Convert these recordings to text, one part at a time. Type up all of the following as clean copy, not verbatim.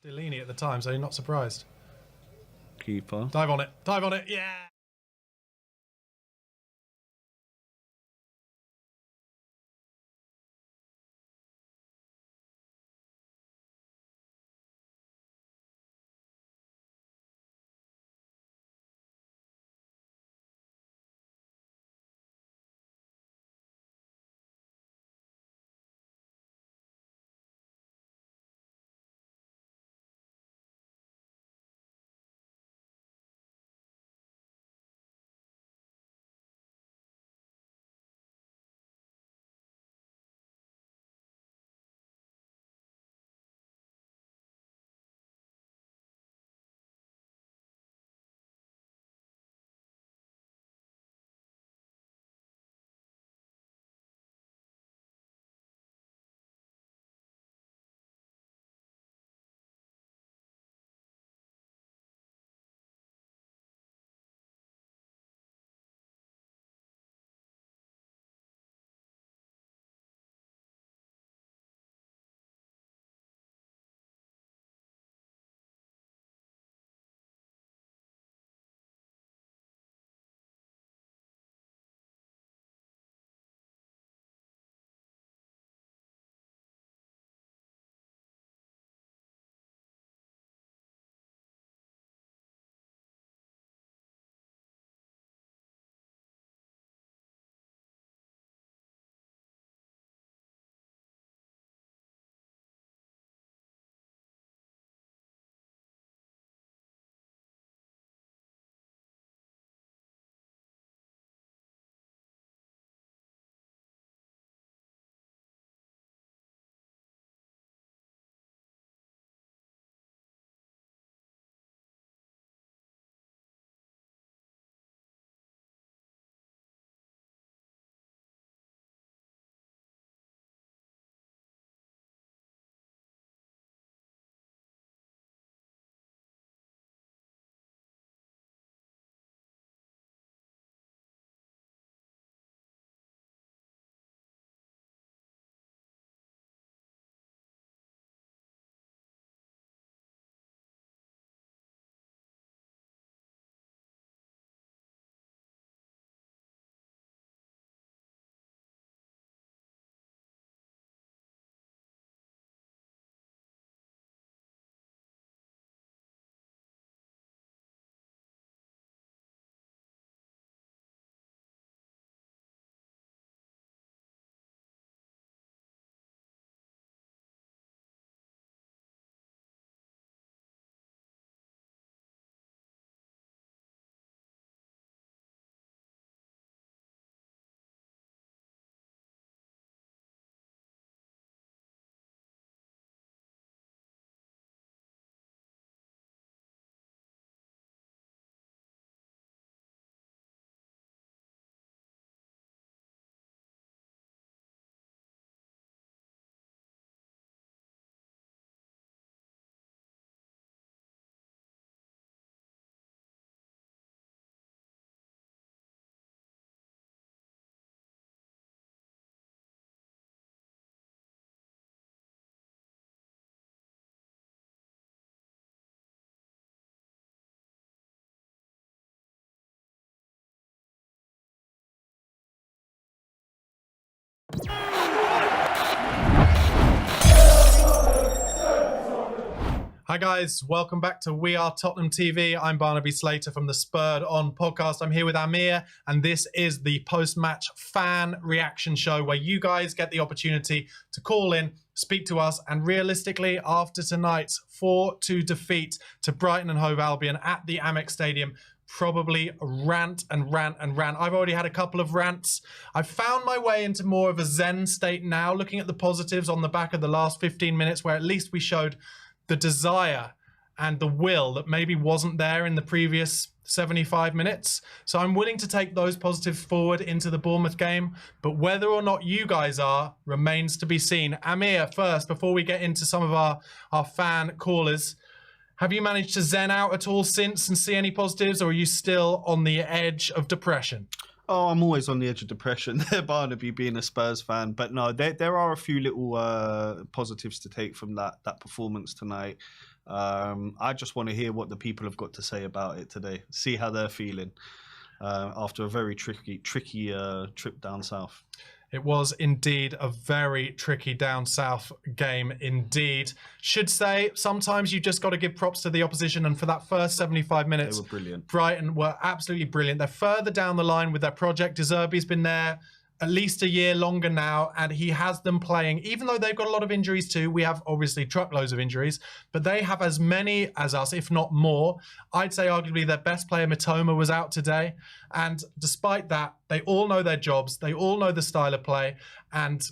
Delaney at the time, so you're not surprised. Keeper. Dive on it. Dive on it. Yeah. Hi guys, welcome back to We Are Tottenham TV. I'm Barnaby Slater from the Spurred On podcast. I'm here with Amir, and this is the post-match fan reaction show where you guys get the opportunity to call in, speak to us, and realistically, after tonight's 4-2 defeat to Brighton and Hove Albion at the Amex Stadium, probably rant and rant and rant. I've already had a couple of rants. I've found my way into more of a zen state now, looking at the positives on the back of the last 15 minutes, where at least we showed the desire and the will that maybe wasn't there in the previous 75 minutes. So I'm willing to take those positives forward into the Bournemouth game, but whether or not you guys are remains to be seen. Amir, first, before we get into some of our fan callers, have you managed to zen out at all since and see any positives, or are you still on the edge of depression? Oh, I'm always on the edge of depression. Barnaby being a Spurs fan, but no, there are a few little positives to take from that performance tonight. I just want to hear what the people have got to say about it today. See how they're feeling after a very tricky trip down south. It was indeed a very tricky down south game indeed. Should say, sometimes you just got to give props to the opposition, and for that first 75 minutes, they were brilliant. Brighton were absolutely brilliant. They're further down the line with their project. De Zerbi's been there at least a year longer now, and he has them playing, even though they've got a lot of injuries too. We have obviously truckloads of injuries, but they have as many as us, if not more. I'd say arguably their best player, Mitoma, was out today. And despite that, they all know their jobs. They all know the style of play, and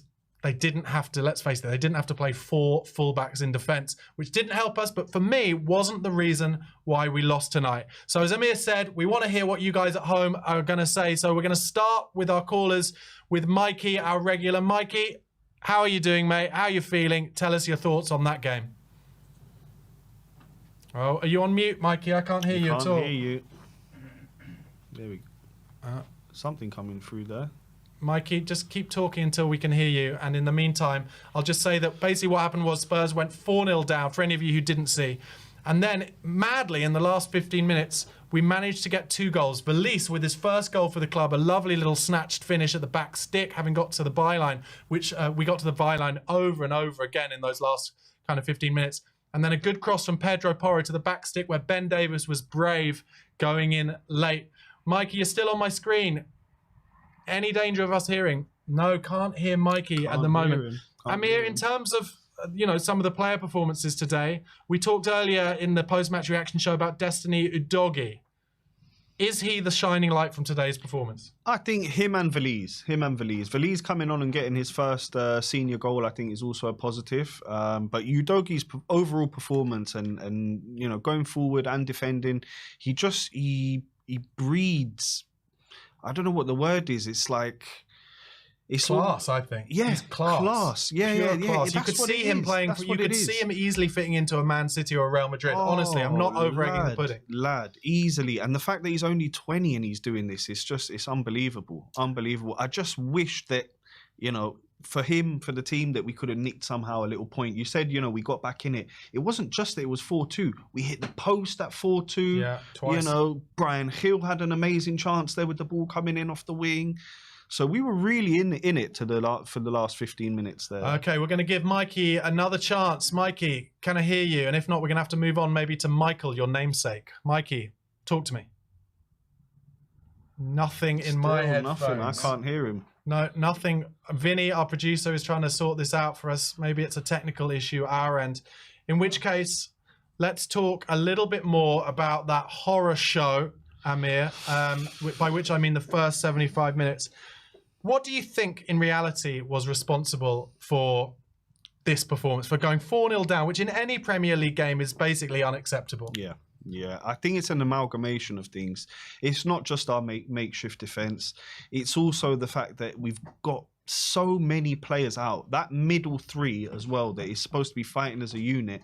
they didn't have to, let's face it, they didn't have to play 4 fullbacks in defence, which didn't help us, but for me, wasn't the reason why we lost tonight. So as Amir said, we want to hear what you guys at home are going to say. So we're going to start with our callers, with Mikey, our regular. Mikey, how are you doing, mate? How are you feeling? Tell us your thoughts on that game. Oh, are you on mute, Mikey? I can't hear you at all. Can't hear you. There we go. Something coming through there. Mikey, just keep talking until we can hear you. And in the meantime, I'll just say that basically what happened was Spurs went 4-0 down, for any of you who didn't see. And then, madly, in the last 15 minutes, we managed to get 2 goals. Valise, with his first goal for the club, a lovely little snatched finish at the back stick, having got to the byline, which we got to the byline over and over again in those last kind of 15 minutes. And then a good cross from Pedro Porro to the back stick, where Ben Davies was brave going in late. Mikey, you're still on my screen. Any danger of us hearing? No, can't hear Mikey at the moment. Amir, in terms of some of the player performances today, we talked earlier in the post-match reaction show about Destiny Udogie. Is he the shining light from today's performance? I think him and Valise. Valise coming on and getting his first senior goal, I think, is also a positive. But Udogie's overall performance and going forward and defending, he breeds. I don't know what the word is. It's like it's class. I think. Yeah, it's class. Yeah. Class. You could see him playing. You could see him easily fitting into a Man City or a Real Madrid. Honestly, I'm not over-egging the pudding. Lad, easily. And the fact that he's only 20 and he's doing this, it's unbelievable. Unbelievable. I just wish that, for him, for the team, that we could have nicked somehow a little point. You said, we got back in it. It wasn't just that it was 4-2. We hit the post at 4-2. Yeah, twice. Brian Hill had an amazing chance there with the ball coming in off the wing. So we were really in it for the last 15 minutes there. Okay, we're going to give Mikey another chance. Mikey, can I hear you? And if not, we're going to have to move on maybe to Michael, your namesake. Mikey, talk to me. Nothing in my headphones. Nothing. I can't hear him. No, nothing. Vinny, our producer, is trying to sort this out for us. Maybe it's a technical issue our end. In which case, let's talk a little bit more about that horror show, Amir, by which I mean the first 75 minutes. What do you think, in reality, was responsible for this performance, for going 4-0 down, which in any Premier League game is basically unacceptable? Yeah, I think it's an amalgamation of things. It's not just our makeshift defence. It's also the fact that we've got so many players out. That middle three as well, that is supposed to be fighting as a unit.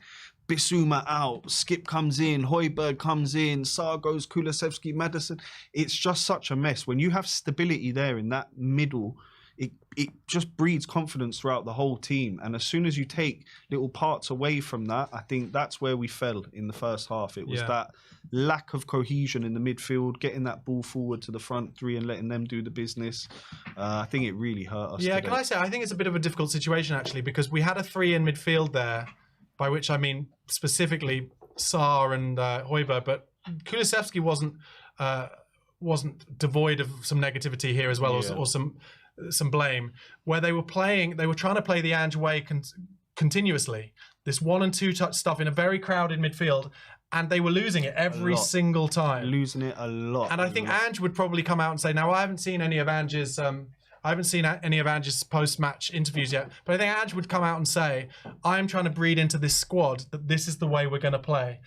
Bissouma out, Skip comes in, Højbjerg comes in, Sarr goes, Kulusevski, Maddison. It's just such a mess. When you have stability there in that middle, it just breeds confidence throughout the whole team. And as soon as you take little parts away from that, I think that's where we fell in the first half. It was that lack of cohesion in the midfield, getting that ball forward to the front three and letting them do the business. I think it really hurt us today. Can I say, I think it's a bit of a difficult situation, actually, because we had a 3 in midfield there, by which I mean specifically Sarr and Højbjerg, but Kulusevski wasn't devoid of some negativity here as well, or some blame, where they were trying to play the Ange way continuously, this 1 and 2 touch stuff in a very crowded midfield, and they were losing it every single time. Losing it a lot. And I think Ange would probably come out and say, now I haven't seen any of Ange's post-match interviews yet, but I think Ange would come out and say, I'm trying to breed into this squad that this is the way we're going to play.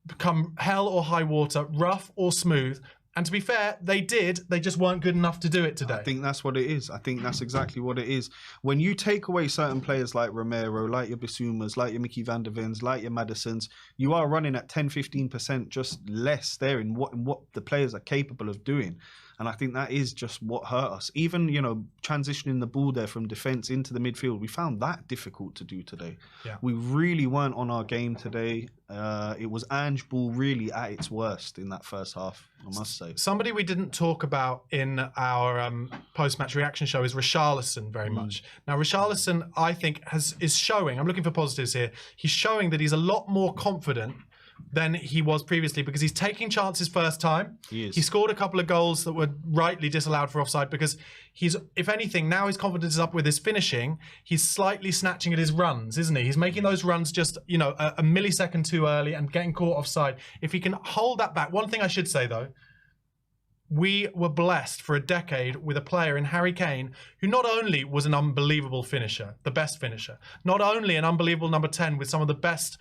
Become hell or high water, rough or smooth. And to be fair, they did. They just weren't good enough to do it today. I think that's what it is. I think that's exactly what it is. When you take away certain players like Romero, like your Bissoumas, like your Mickey van der Vens, like your Maddisons, you are running at 10-15% just less there in what the players are capable of doing. And I think that is just what hurt us. Even, transitioning the ball there from defence into the midfield, we found that difficult to do today. Yeah. We really weren't on our game today. It was Ange ball really at its worst in that first half, I must say. Somebody we didn't talk about in our post-match reaction show is Richarlison very much. Now, Richarlison, I think, is showing, I'm looking for positives here, he's showing that he's a lot more confident than he was previously because he's taking chances first time. He scored a couple of goals that were rightly disallowed for offside because he's, if anything, now his confidence is up with his finishing. He's slightly snatching at his runs, isn't he? He's making those runs just, a millisecond too early and getting caught offside. If he can hold that back. One thing I should say, though, we were blessed for a decade with a player in Harry Kane who not only was an unbelievable finisher, the best finisher, not only an unbelievable number 10 with some of the best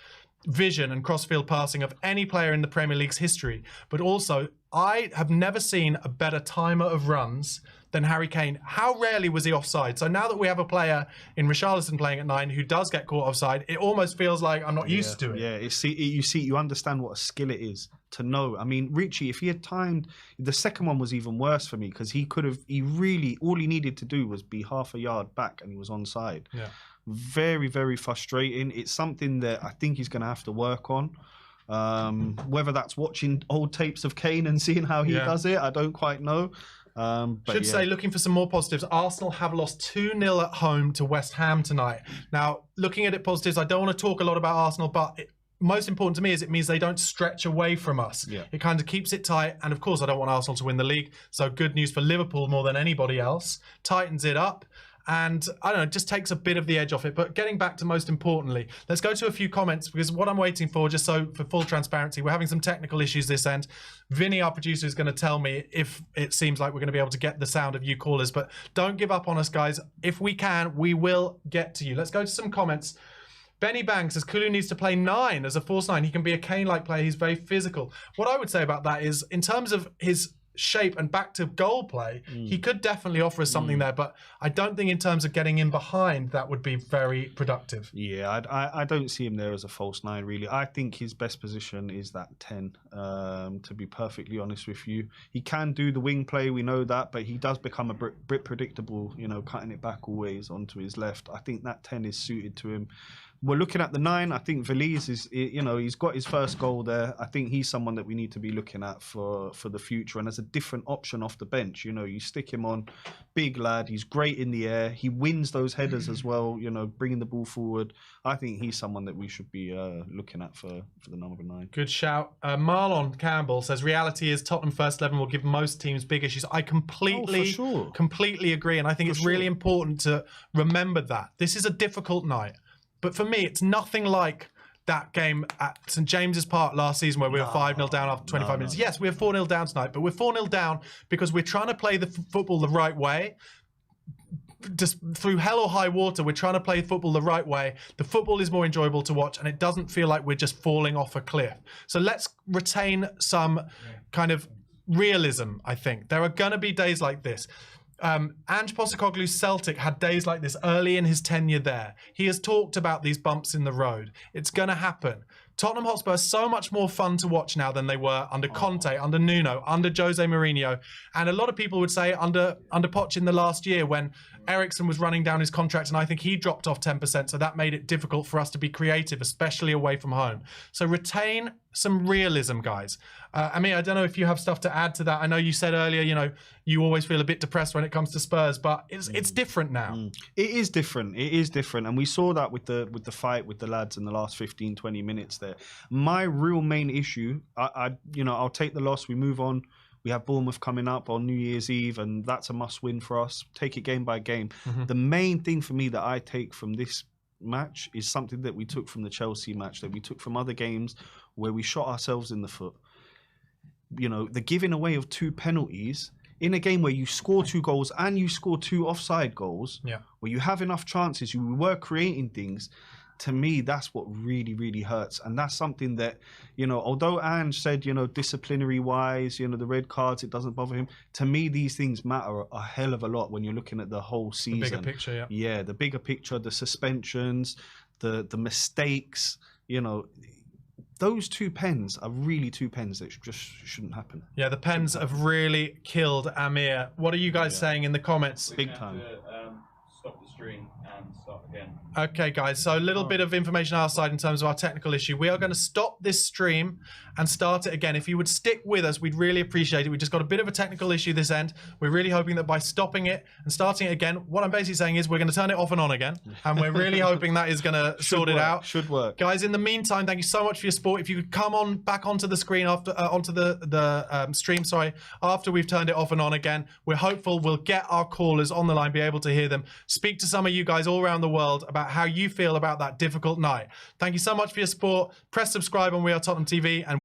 vision and crossfield passing of any player in the Premier League's history, but also I have never seen a better timer of runs than Harry Kane. How rarely was he offside? So now that we have a player in Richarlison playing at 9 who does get caught offside, it almost feels like I'm not used to it. Yeah, you understand what a skill it is to know. I mean, Richie, if he had timed, the second one was even worse for me because all he needed to do was be half a yard back and he was onside. Yeah. Very, very frustrating. It's something that I think he's going to have to work on. Whether that's watching old tapes of Kane and seeing how he does it, I don't quite know. Should say, looking for some more positives, Arsenal have lost 2-0 at home to West Ham tonight. Now, looking at it positives, I don't want to talk a lot about Arsenal, but most important to me is it means they don't stretch away from us. Yeah. It kind of keeps it tight. And of course, I don't want Arsenal to win the league. So good news for Liverpool more than anybody else. Tightens it up. And I don't know, it just takes a bit of the edge off it. But getting back to most importantly, let's go to a few comments because what I'm waiting for, just so for full transparency, we're having some technical issues this end. Vinny, our producer, is going to tell me if it seems like we're going to be able to get the sound of you callers. But don't give up on us, guys. If we can, we will get to you. Let's go to some comments. Benny Bang says Kulu needs to play 9 as a false 9. He can be a Kane-like player. He's very physical. What I would say about that is, in terms of his shape and back to goal play, he could definitely offer us something there, but I don't think in terms of getting in behind that would be very productive. Yeah, I don't see him there as a false 9 really. I think his best position is that 10, to be perfectly honest with you. He can do the wing play, we know that, but he does become a bit predictable, cutting it back always onto his left. I think that 10 is suited to him. We're looking at the 9. I think Veliz is, he's got his first goal there. I think he's someone that we need to be looking at for the future. And as a different option off the bench, you stick him on, big lad. He's great in the air. He wins those headers as well, bringing the ball forward. I think he's someone that we should be looking at for the number 9. Good shout. Marlon Campbell says, reality is Tottenham first 11 will give most teams big issues. I completely agree. And I think it's really important to remember that. This is a difficult night. But for me, it's nothing like that game at St James's Park last season where we were 5-0 down after 25 minutes. Yes, we were 4-0 down tonight, but we're 4-0 down because we're trying to play the football the right way. Just through hell or high water, we're trying to play football the right way. The football is more enjoyable to watch, and it doesn't feel like we're just falling off a cliff. So let's retain some kind of realism, I think. There are going to be days like this. Ange Postecoglou's Celtic had days like this early in his tenure there. He has talked about these bumps in the road. It's going to happen. Tottenham Hotspur are so much more fun to watch now than they were under Conte, under Nuno, under Jose Mourinho. And a lot of people would say under Poch in the last year when Eriksen was running down his contract and I think he dropped off 10%. So that made it difficult for us to be creative, especially away from home. So retain some realism, guys. I mean, I don't know if you have stuff to add to that. I know you said earlier, you always feel a bit depressed when it comes to Spurs, but it's different now. It is different. It is different. And we saw that with the fight with the lads in the last 15, 20 minutes there. My real main issue, I'll take the loss. We move on. We have Bournemouth coming up on New Year's Eve, and that's a must-win for us. Take it game by game. The main thing for me that I take from this match is something that we took from the Chelsea match, that we took from other games where we shot ourselves in the foot. The giving away of 2 penalties in a game where you score 2 goals and you score 2 offside goals, where you have enough chances, you were creating things. To me, that's what really, really hurts. And that's something that, although Ange said, disciplinary-wise, the red cards, it doesn't bother him. To me, these things matter a hell of a lot when you're looking at the whole season. The bigger picture, yeah. Yeah, the bigger picture, the suspensions, the mistakes, those two pens are really two pens that just shouldn't happen. Yeah, the pens have really killed Amir. What are you guys saying in the comments? Big time. Stop the stream and start again. Okay, guys, so a little bit of information on our side in terms of our technical issue. We are going to stop this stream and start it again. If you would stick with us, we'd really appreciate it. We just got a bit of a technical issue this end. We're really hoping that by stopping it and starting it again, what I'm basically saying is we're going to turn it off and on again. And we're really hoping that is going to sort it out. Should work. Guys, in the meantime, thank you so much for your support. If you could come on back onto the screen after onto the stream, sorry, after we've turned it off and on again, we're hopeful we'll get our callers on the line, be able to hear them, speak to some of you guys all around the world about how you feel about that difficult night. Thank you so much for your support. Press subscribe on We Are Tottenham TV and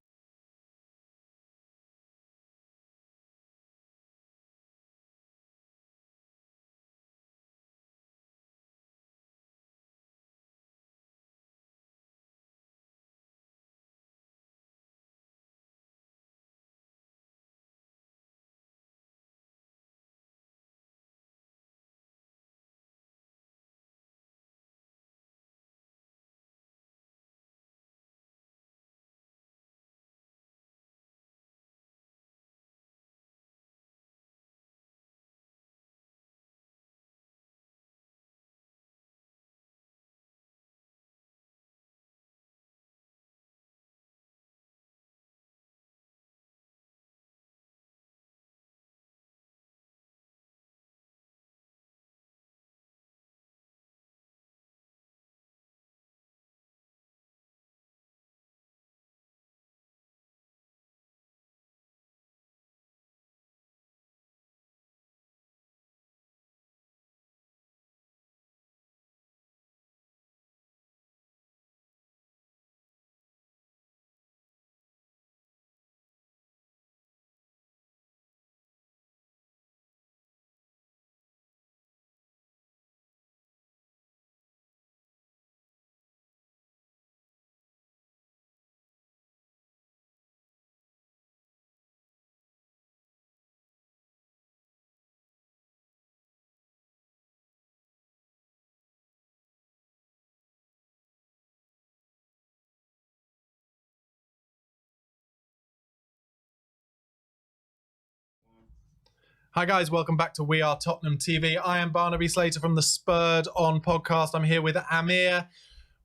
hi guys, welcome back to We Are Tottenham TV. I am Barnaby Slater from the Spurred On podcast. I'm here with Amir.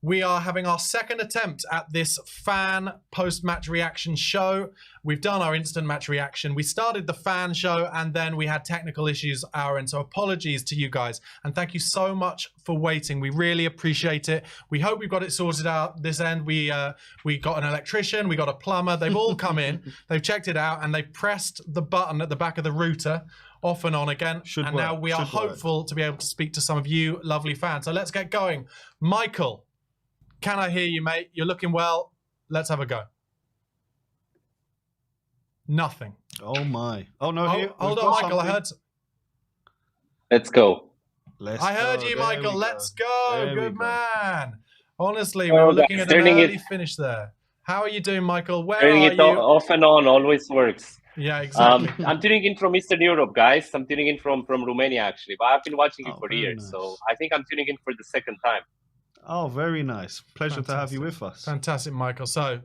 We are having our second attempt at this fan post-match reaction show. We've done our instant match reaction. We started the fan show and then we had technical issues our end. So apologies to you guys. And thank you so much for waiting. We really appreciate it. We hope we've got it sorted out this end. We got an electrician, we got a plumber. They've all come in, they've checked it out and they've pressed the button at the back of the router off and on again. Now we are hopeful to be able to speak to some of you lovely fans. So let's get going. Michael. Can I hear you, mate? You're looking well. Let's have a go. Nothing. Oh, my. Oh, no. Hold on, Michael. Something. I heard. Let's go. I heard you, Michael. Let's go. Good man. Honestly, Oh, we were looking at an turning early it- finish there. How are you doing, Michael? Where Turning are it you? off and on always works. Yeah, exactly. I'm tuning in from Eastern Europe, guys. I'm tuning in from Romania, actually. But I've been watching it for very years. nice. So I think I'm tuning in for the second time. Oh, very nice. Pleasure to have you with us. Fantastic, Michael. So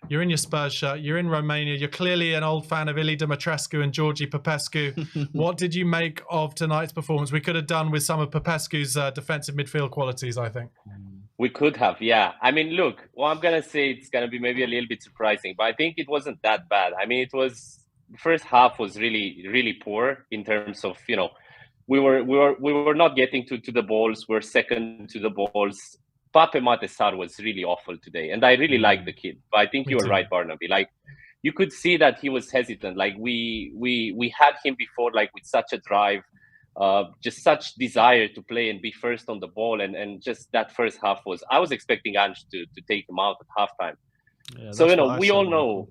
you're in your Spurs shirt. You're in Romania. You're clearly an old fan of Ili Dumitrescu and Georgi Popescu. What did you make of tonight's performance? We could have done with some of Popescu's defensive midfield qualities, I think. We could have, yeah. I mean, look, well, I'm going to say it's going to be maybe a little bit surprising, but I think it wasn't that bad. I mean, the first half was really, really poor in terms of, we were not getting to the balls. We're second to the balls. Pape Matesar was really awful today, and I really like the kid. But I think you were right, Barnaby. Like, you could see that he was hesitant. Like we had him before, like with such a drive, just such desire to play and be first on the ball, and just that first half was. I was expecting Ange to take him out at halftime. Yeah, so we all know.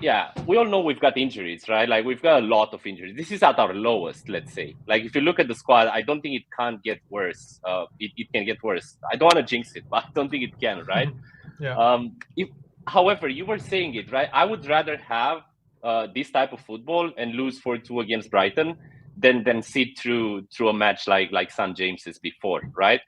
Yeah, we all know we've got injuries, right? Like, we've got a lot of injuries. This is at our lowest, let's say. Like, if you look at the squad, I don't think it can't get worse. It can get worse. I don't want to jinx it, but I don't think it can, right? Yeah. However, you were saying it, right? I would rather have this type of football and lose 4-2 against Brighton than sit through a match like St. James's before, right?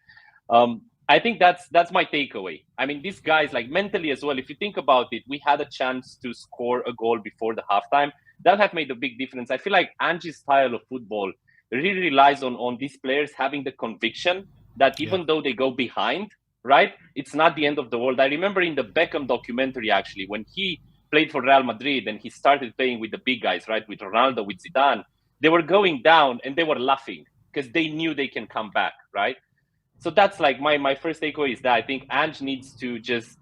I think that's my takeaway. I mean, these guys, like mentally as well, if you think about it, we had a chance to score a goal before the halftime. That have made a big difference. I feel like Angie's style of football really relies on these players having the conviction that even though they go behind, right, it's not the end of the world. I remember in the Beckham documentary, actually, when he played for Real Madrid and he started playing with the big guys, right, with Ronaldo, with Zidane, they were going down and they were laughing because they knew they can come back, right? So that's like my first takeaway is that I think Ange needs to just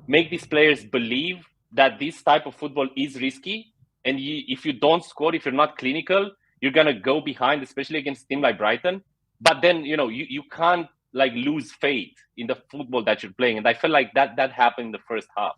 make these players believe that this type of football is risky. And if you don't score, if you're not clinical, you're going to go behind, especially against a team like Brighton. But then, you can't like lose faith in the football that you're playing. And I feel like that happened in the first half.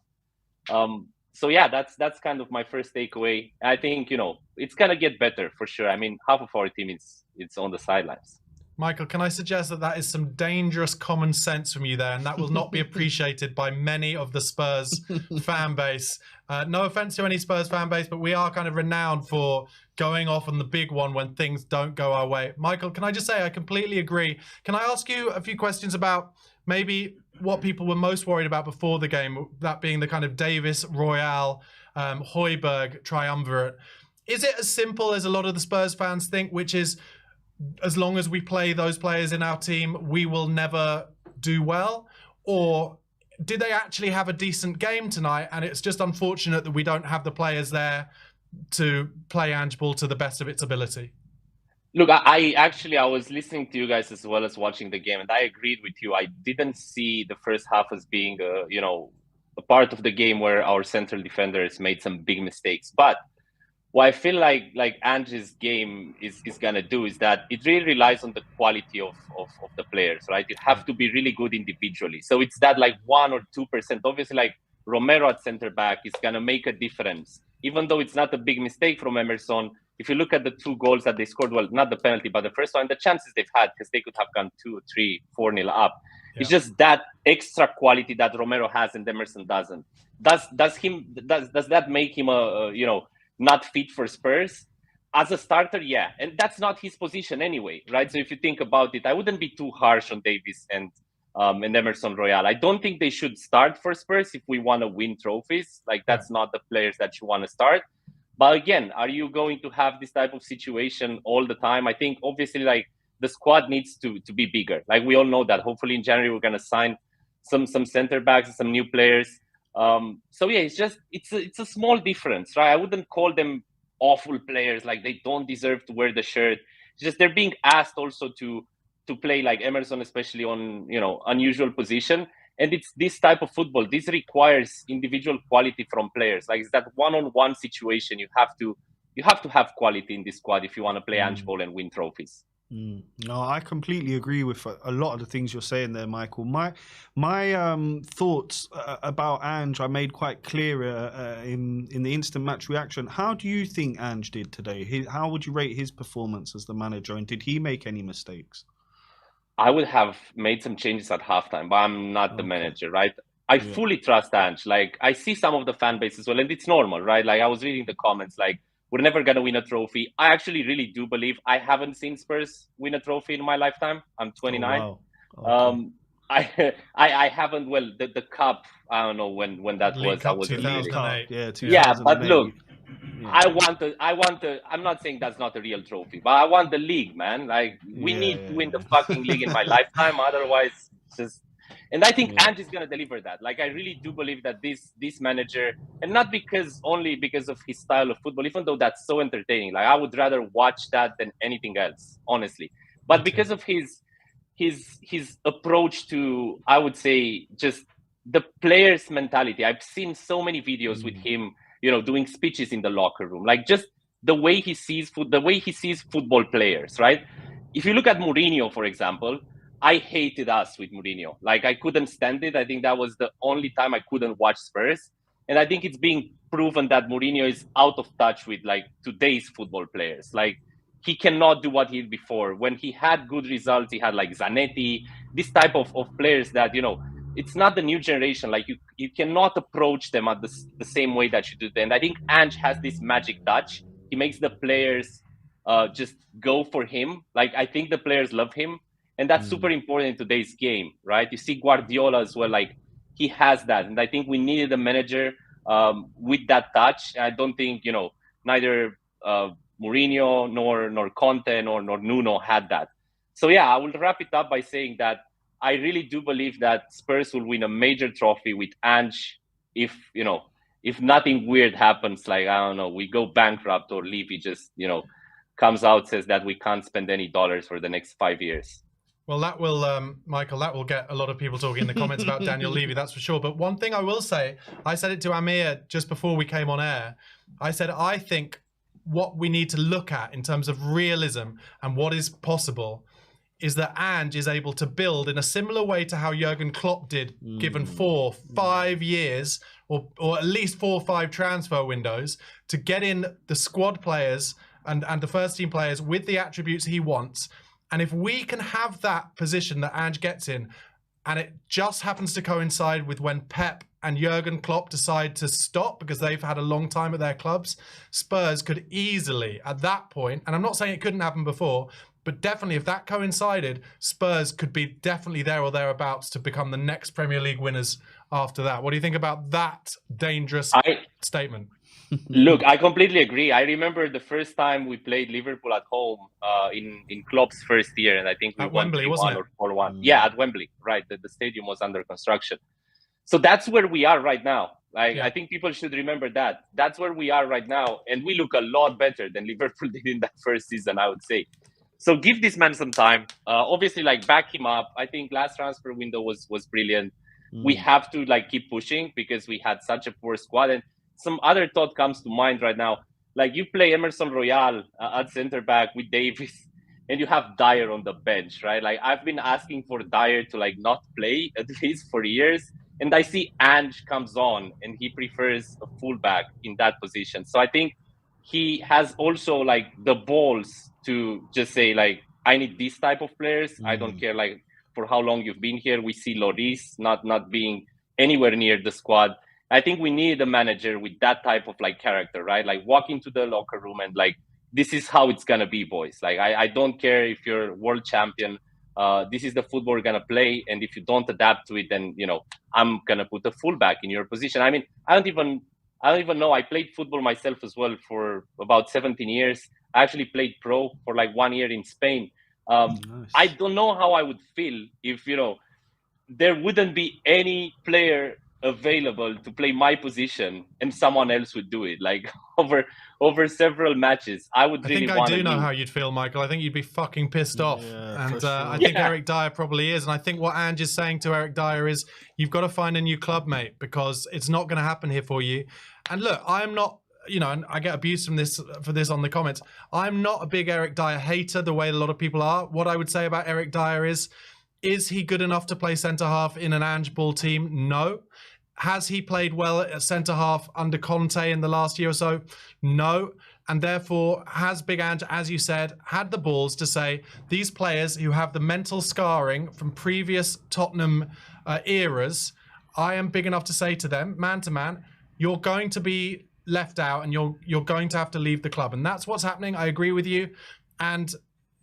So yeah, that's kind of my first takeaway. I think, it's going to get better for sure. I mean, half of our team it's on the sidelines. Michael, can I suggest that is some dangerous common sense from you there, and that will not be appreciated by many of the Spurs fan base. No offense to any Spurs fan base, but we are kind of renowned for going off on the big one when things don't go our way. Michael, can I just say I completely agree. Can I ask you a few questions about maybe what people were most worried about before the game, that being the kind of Davis, Royale, Højbjerg triumvirate? Is it as simple as a lot of the Spurs fans think, which is, as long as we play those players in our team, we will never do well? Or did they actually have a decent game tonight, and it's just unfortunate that we don't have the players there to play Ange ball to the best of its ability? Look, I was listening to you guys as well as watching the game, and I agreed with you. I didn't see the first half as being, a part of the game where our central defenders made some big mistakes. But what I feel like Ange's game is gonna do is that it really relies on the quality of the players, right? You have to be really good individually. So it's that like 1 or 2%. Obviously, like Romero at center back is gonna make a difference, even though it's not a big mistake from Emerson. If you look at the 2 goals that they scored, well, not the penalty, but the first one, the chances they've had, because they could have gone 2, 3, 4-0 up. Yeah. It's just that extra quality that Romero has and Emerson doesn't. Does that make him not fit for Spurs? As a starter, yeah. And that's not his position anyway, right? So if you think about it, I wouldn't be too harsh on Davis and Emerson Royale. I don't think they should start for Spurs if we want to win trophies. Like, that's not the players that you want to start. But again, are you going to have this type of situation all the time? I think obviously like the squad needs to be bigger. Like, we all know that. Hopefully in January we're going to sign some center backs and some new players. So yeah, it's a small difference, right? I wouldn't call them awful players, like they don't deserve to wear the shirt. It's just they're being asked also to play, like Emerson, especially on unusual position. And it's this type of football. This requires individual quality from players. Like, it's that one-on-one situation. You have to have quality in this squad if you want to play Ange ball and win trophies. No, I completely agree with a lot of the things you're saying there, Michael. My thoughts about Ange I made quite clear in the instant match reaction. How do you think Ange did today? How would you rate his performance as the manager, and did he make any mistakes? I would have made some changes at halftime, but I'm not the manager, right? I fully trust Ange. Like, I see some of the fan base as well, and it's normal, right? Like, I was reading the comments, like, we're never going to win a trophy. I actually really do believe I haven't seen Spurs win a trophy in my lifetime. I'm 29. Oh, wow. Okay. I haven't, well, the cup, I don't know when that League was. Cup I was 2008. Yeah, 2008. Yeah, but look, I want I'm not saying that's not a real trophy, but I want the league, man. Like, we need to win the fucking league in my lifetime. Otherwise, just... And I think Ange is going to deliver that. Like, I really do believe that this manager, and not only because of his style of football, even though that's so entertaining. Like, I would rather watch that than anything else, honestly. But because of his approach to, I would say, just the players' mentality. I've seen so many videos with him, doing speeches in the locker room. Like, just the way he sees football players, right? If you look at Mourinho, for example, I hated us with Mourinho. Like, I couldn't stand it. I think that was the only time I couldn't watch Spurs. And I think it's being proven that Mourinho is out of touch with, like, today's football players. Like, he cannot do what he did before. When he had good results, he had, like, Zanetti, this type of players that, it's not the new generation. Like, you cannot approach them at the same way that you do then. I think Ange has this magic touch. He makes the players just go for him. Like, I think the players love him. And that's super important in today's game, right? You see Guardiola as well, like he has that. And I think we needed a manager with that touch. I don't think, neither Mourinho nor Conte nor Nuno had that. So yeah, I will wrap it up by saying that I really do believe that Spurs will win a major trophy with Ange if nothing weird happens, like, I don't know, we go bankrupt or Levy just, comes out, says that we can't spend any dollars for the next 5 years. Well, that will, Michael, that will get a lot of people talking in the comments about Daniel Levy, that's for sure. But one thing I will say, I said it to Amir just before we came on air. I said, I think what we need to look at in terms of realism and what is possible is that Ange is able to build in a similar way to how Jurgen Klopp did, given 4, 5 years, or at least 4 or 5 transfer windows, to get in the squad players and the first team players with the attributes he wants. And if we can have that position that Ange gets in, and it just happens to coincide with when Pep and Jurgen Klopp decide to stop because they've had a long time at their clubs, Spurs could easily, at that point, and I'm not saying it couldn't happen before, but definitely if that coincided, Spurs could be definitely there or thereabouts to become the next Premier League winners after that. What do you think about that dangerous statement? Look, I completely agree. I remember the first time we played Liverpool at home in Klopp's first year, and I think we won Wembley, 3-1 or 4-1. Yeah, at Wembley, right. The stadium was under construction. So that's where we are right now. I think people should remember that. That's where we are right now, and we look a lot better than Liverpool did in that first season, I would say. So give this man some time. Obviously, back him up. I think last transfer window was brilliant. We have to keep pushing because we had such a poor squad. And some other thought comes to mind right now. You play Emerson Royal at center back with Davis, and you have Dyer on the bench, right? I've been asking for Dyer to not play at least for years, and I see Ange comes on and he prefers a fullback in that position. So I think he has also the balls to just say I need this type of players. I don't care for how long you've been here. We see Lloris not being anywhere near the squad. I think we need a manager with that type of character, right? Walk into the locker room and this is how it's gonna be, boys. I don't care if you're world champion. This is the football we're gonna play, and if you don't adapt to it, then I'm gonna put a fullback in your position. I mean, I don't even know. I played football myself as well for about 17 years. I actually played pro for 1 year in Spain. Nice. I don't know how I would feel if there wouldn't be any player available to play my position and someone else would do it over several matches. I think I do know how you'd feel, Michael. I think you'd be fucking pissed off. And sure. I think Eric Dyer probably is. And I think what Ange is saying to Eric Dyer is, you've got to find a new club, mate, because it's not going to happen here for you. And look, I'm not, and I get abused for this on the comments. I'm not a big Eric Dyer hater the way a lot of people are. What I would say about Eric Dyer is he good enough to play centre-half in an Ange ball team? No. Has he played well at centre-half under Conte in the last year or so? No. And therefore, has Big Ange, as you said, had the balls to say, these players who have the mental scarring from previous Tottenham eras, I am big enough to say to them, man to man, you're going to be left out and you're going to have to leave the club. And that's what's happening. I agree with you. And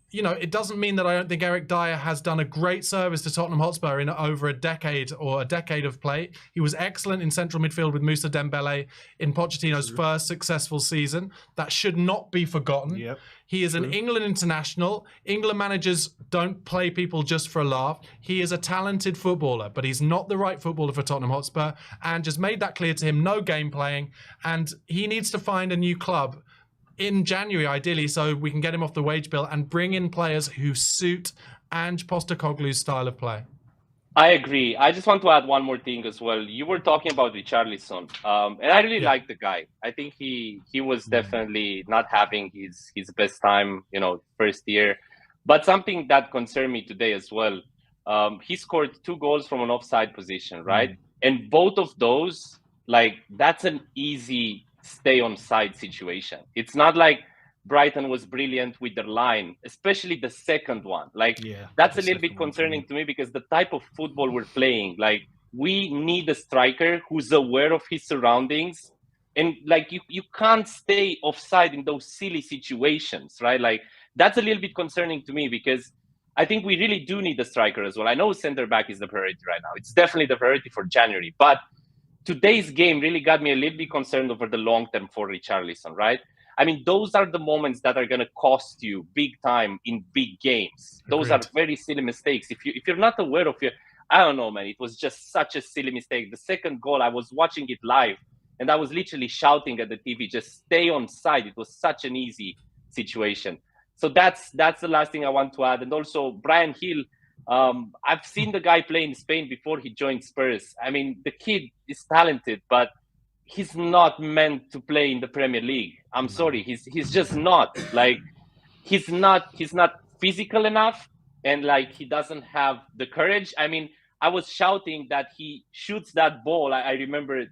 it doesn't mean that I don't think Eric Dyer has done a great service to Tottenham Hotspur in over a decade of play. He was excellent in central midfield with Moussa Dembele in Pochettino's first successful season. That should not be forgotten. Yep. He is an England international. England managers don't play people just for a laugh. He is a talented footballer, but he's not the right footballer for Tottenham Hotspur. And just made that clear to him, no game playing. And he needs to find a new club in January, ideally, so we can get him off the wage bill and bring in players who suit Ange Postecoglou's style of play. I agree. I just want to add one more thing as well. You were talking about Richarlison, and I really like the guy. I think he was definitely not having his best time, first year. But something that concerned me today as well, he scored 2 goals from an offside position, right? And both of those, that's an easy stay on side situation. It's not like Brighton was brilliant with their line, especially the second one. That's a little bit concerning to me because the type of football we're playing, we need a striker who's aware of his surroundings. And you can't stay offside in those silly situations, right? That's a little bit concerning to me because I think we really do need a striker as well. I know center back is the priority right now. It's definitely the priority for January. But today's game really got me a little bit concerned over the long term for Richarlison, right? I mean, those are the moments that are going to cost you big time in big games. Those are very silly mistakes. If you're not aware of it, I don't know, man. It was just such a silly mistake. The second goal, I was watching it live, and I was literally shouting at the TV, "Just stay on side." It was such an easy situation. So that's the last thing I want to add. And also, Brian Hill. I've seen the guy play in Spain before he joined Spurs. I mean, the kid is talented, but he's not meant to play in the Premier League. I'm sorry, he's just not. Like, he's not physical enough, and like he doesn't have the courage. I mean, I was shouting that he shoots that ball. I remember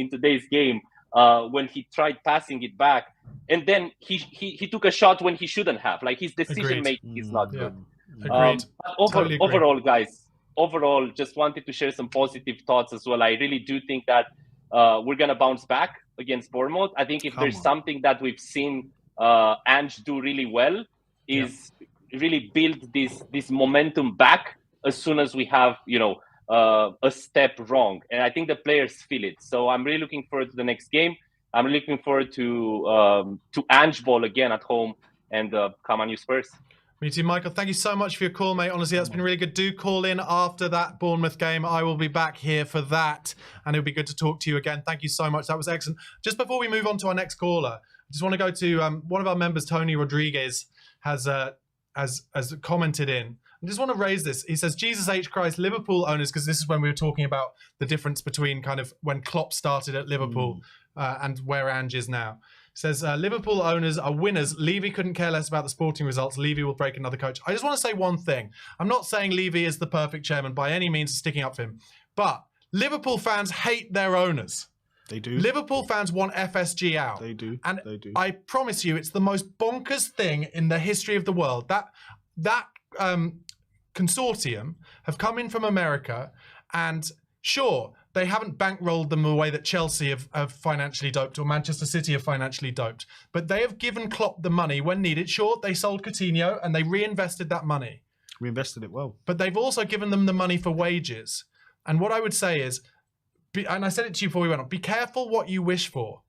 in today's game when he tried passing it back, and then he took a shot when he shouldn't have. Like, his decision making is not good. Agreed. Totally agree. Overall, guys, just wanted to share some positive thoughts as well. I really do think that we're going to bounce back against Bournemouth. I think if there's something that we've seen Ange do really well is really build this momentum back as soon as we have, a step wrong. And I think the players feel it. So I'm really looking forward to the next game. I'm looking forward to Ange ball again at home, and come on, you Spurs. Me too, Michael. Thank you so much for your call, mate. Honestly, that's been really good. Do call in after that Bournemouth game. I will be back here for that, and it'll be good to talk to you again. Thank you so much. That was excellent. Just before we move on to our next caller, I just want to go to one of our members, Tony Rodriguez, has commented in. I just want to raise this. He says, Jesus H. Christ, Liverpool owners, because this is when we were talking about the difference between kind of when Klopp started at Liverpool and where Ange is now. Says, Liverpool owners are winners. Levy couldn't care less about the sporting results. Levy will break another coach. I just want to say one thing. I'm not saying Levy is the perfect chairman by any means, sticking up for him. But Liverpool fans hate their owners. They do. Liverpool fans want FSG out. They do. And they do. I promise you, it's the most bonkers thing in the history of the world. That consortium have come in from America, and sure, they haven't bankrolled them the way that Chelsea have financially doped, or Manchester City have financially doped. But they have given Klopp the money when needed. Sure, they sold Coutinho and they reinvested that money. Reinvested it well. But they've also given them the money for wages. And what I would say is, and I said it to you before we went on, be careful what you wish for.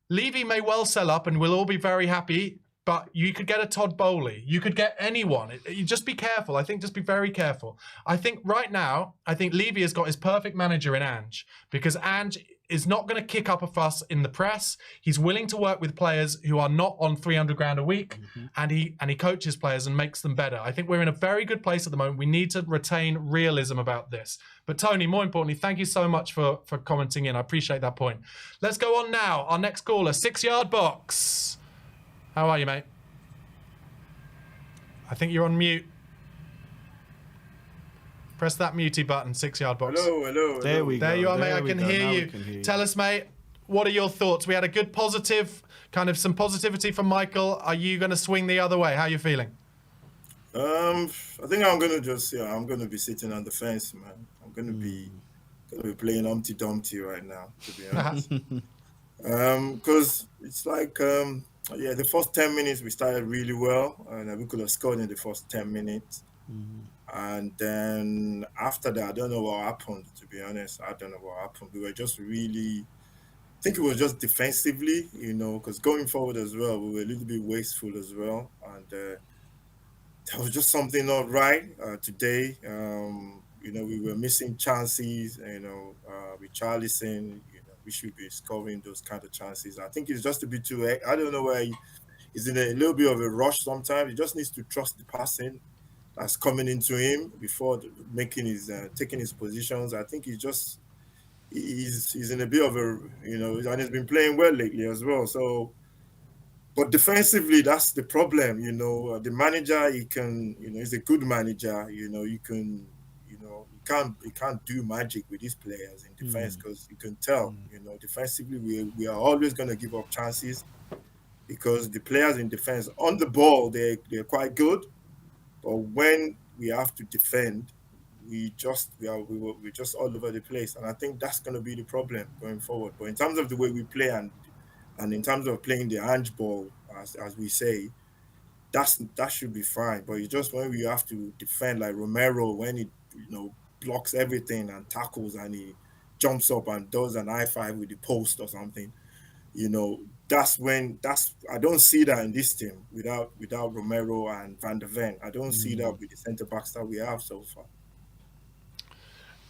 Levy may well sell up and we'll all be very happy, but you could get a Todd Bowley. You could get anyone. You just be careful. I think just be very careful. I think right now, Levy has got his perfect manager in Ange, because Ange is not going to kick up a fuss in the press. He's willing to work with players who are not on 300 grand a week, and he coaches players and makes them better. I think we're in a very good place at the moment. We need to retain realism about this. But Tony, more importantly, thank you so much for commenting in. I appreciate that point. Let's go on now. Our next caller, 6 Yard Box. How are you, mate? I think you're on mute. Press that mutey button, 6 Yard Box. Hello. There we go. There you are, mate. I can hear you. Tell us, mate, what are your thoughts? We had a good positive, kind of some positivity from Michael. Are you going to swing the other way? How are you feeling? I think I'm going to I'm going to be sitting on the fence, man. I'm going to be playing Humpty Dumpty right now, to be honest. Because it's like, the first 10 minutes we started really well, and we could have scored in the first 10 minutes. And then after that, I don't know what happened, to be honest. I don't know what happened. We were just really, I think it was just defensively, because going forward as well, we were a little bit wasteful as well. And there was just something not right today. We were missing chances, with Richarlison. We should be scoring those kind of chances. I think it's just a bit too, I don't know why he's in a little bit of a rush sometimes. He just needs to trust the passing that's coming into him before taking his positions. I think he's in a bit of a, and he's been playing well lately as well. So, but defensively, that's the problem. The manager, he he's a good manager. He can't do magic with his players in defense, because you can tell, defensively we are always going to give up chances, because the players in defense on the ball, they're quite good, but when we have to defend, we're just all over the place, and I think that's going to be the problem going forward. But in terms of the way we play and in terms of playing the Ange ball, as we say, that should be fine. But it's just when we have to defend like Romero, when he blocks everything and tackles and he jumps up and does an I-5 with the post or something, that's when I don't see that in this team without Romero and Van der Ven. I don't see that with the centre backs that we have so far.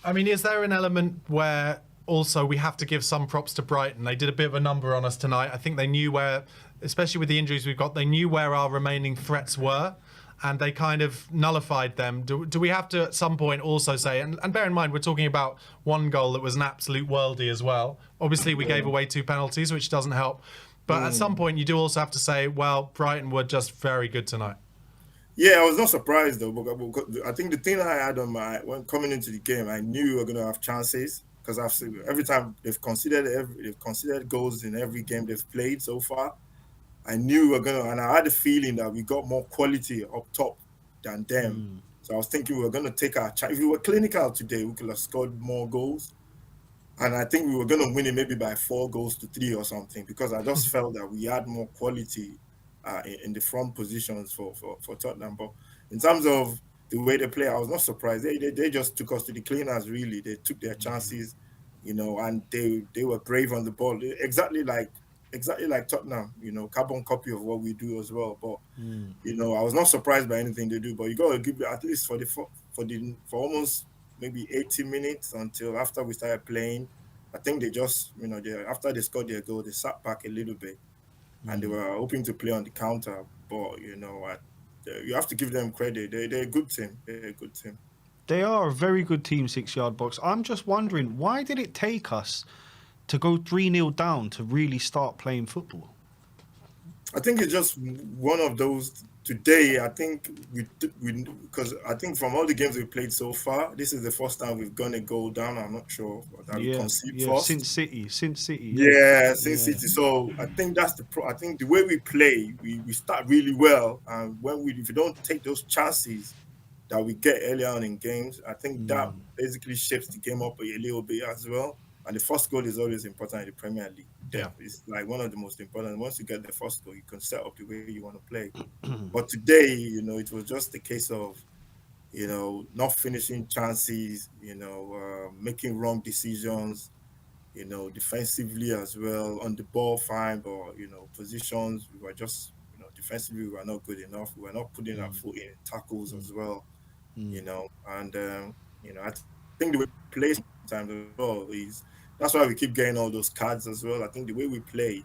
I mean, is there an element where also we have to give some props to Brighton? They did a bit of a number on us tonight. I think they knew where, especially with the injuries we've got, they knew where our remaining threats were, and they kind of nullified them. Do we have to at some point also say, and bear in mind, we're talking about one goal that was an absolute worldie as well. Obviously, we gave away 2 penalties, which doesn't help. But at some point, you do also have to say, well, Brighton were just very good tonight. Yeah, I was not surprised though, because I think the thing I had on when coming into the game, I knew we were going to have chances because I've seen every time they've considered goals in every game they've played so far. I knew we were going to, and I had a feeling that we got more quality up top than them. So I was thinking we were going to take our chance. If we were clinical today, we could have scored more goals. And I think we were going to win it maybe by 4-3 or something, because I just felt that we had more quality in the front positions for Tottenham. But in terms of the way they play, I was not surprised. They just took us to the cleaners, really. They took their chances, and they were brave on the ball. Exactly like Tottenham, carbon copy of what we do as well. But I was not surprised by anything they do. But you got to give it at least for almost maybe 80 minutes until after we started playing. I think they just, after they scored their goal, they sat back a little bit and they were hoping to play on the counter. But, you have to give them credit. They're a good team. They're a good team. They are a very good team, 6-yard box. I'm just wondering, why did it take us to go 3-0 down to really start playing football? I think it's just one of those. Today, I think because I think from all the games we played so far, this is the first time we've gone a goal down. I'm not sure that we concede first. Since City. Since City. So I think that's I think the way we play, we start really well, and if you don't take those chances that we get earlier on in games, I think that basically shapes the game up a little bit as well. And the first goal is always important in the Premier League. Yeah, it's like one of the most important. Once you get the first goal, you can set up the way you want to play. But today, it was just a case of, not finishing chances, making wrong decisions, defensively as well, on the ball fine, but, positions, we were just, defensively, we were not good enough. We were not putting our foot in tackles as well, and, I think the way we play sometimes as well that's why we keep getting all those cards as well. I think the way we play,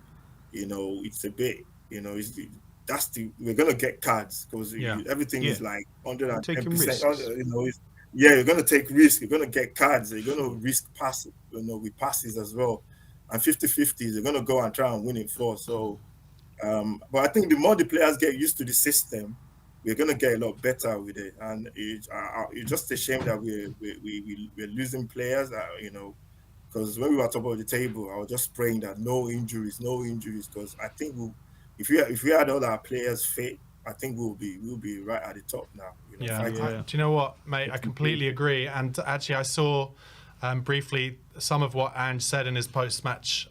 it's a bit, we're gonna get cards because everything is like 110%. You're gonna take risks. You're gonna get cards. You're gonna risk passes, with passes as well, and 50-50s. You're gonna go and try and win it for. So, but I think the more the players get used to the system, we're gonna get a lot better with it. And it's just a shame that we're losing players. Because when we were top of the table, I was just praying that no injuries, because I think if we had all our players fit, I think we'll be right at the top now. Do you know what, mate? I completely agree. And actually, I saw briefly some of what Ange said in his post-match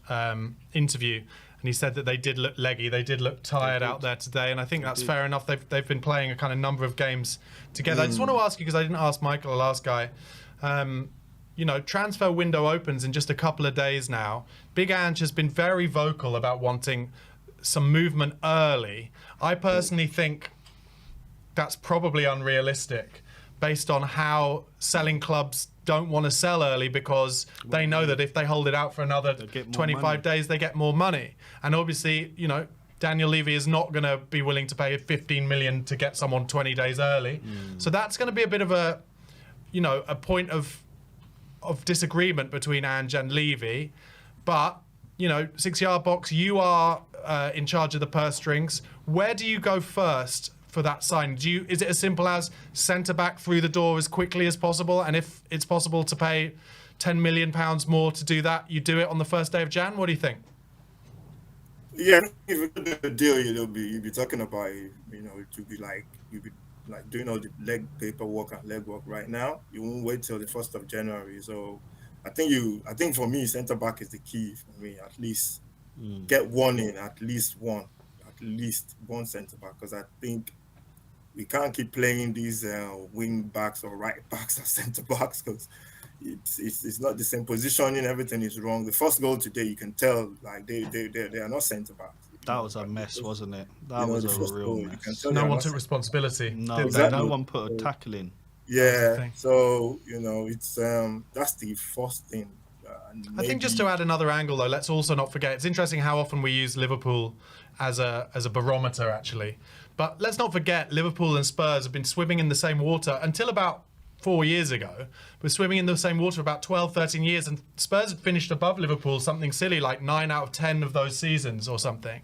interview, and he said that they did look leggy, they did look tired out there today, and I think that's fair enough. They've been playing a kind of number of games together. I just want to ask you, because I didn't ask Michael, the last guy. Transfer window opens in just a couple of days now. Big Ange has been very vocal about wanting some movement early. I personally think that's probably unrealistic based on how selling clubs don't want to sell early, because they know that if they hold it out for another 25 days, they get more money. And obviously, Daniel Levy is not going to be willing to pay 15 million to get someone 20 days early. So that's going to be a bit of a point of disagreement between Ange and Levy. But 6-yard box, you are in charge of the purse strings. Where do you go first for that sign? Is it as simple as centre back through the door as quickly as possible, and if it's possible to pay £10 million more to do that, you do it on the first day of Jan? What do you think? Yeah, if you do a deal, you'd be talking about it would be like you'd be like doing all the leg paperwork and leg work right now. You won't wait till the 1st of January. So I think for me, centre back is the key for me. At least get one in, at least one centre back, because I think we can't keep playing these wing backs or right backs or centre backs because it's not the same positioning. Everything is wrong. The first goal today, you can tell like they are not centre backs. That was a mess, wasn't it? That the was a first real goal, you mess. can tell No they are one not took responsibility. No, did no they? one put a tackle in. Yeah, thing. so it's that's the first thing. I think just to add another angle though, let's also not forget, it's interesting how often we use Liverpool as a barometer actually. But let's not forget Liverpool and Spurs have been swimming in the same water until about 4 years ago. We're swimming in the same water for about 12, 13 years, and Spurs had finished above Liverpool something silly like 9 out of 10 of those seasons or something.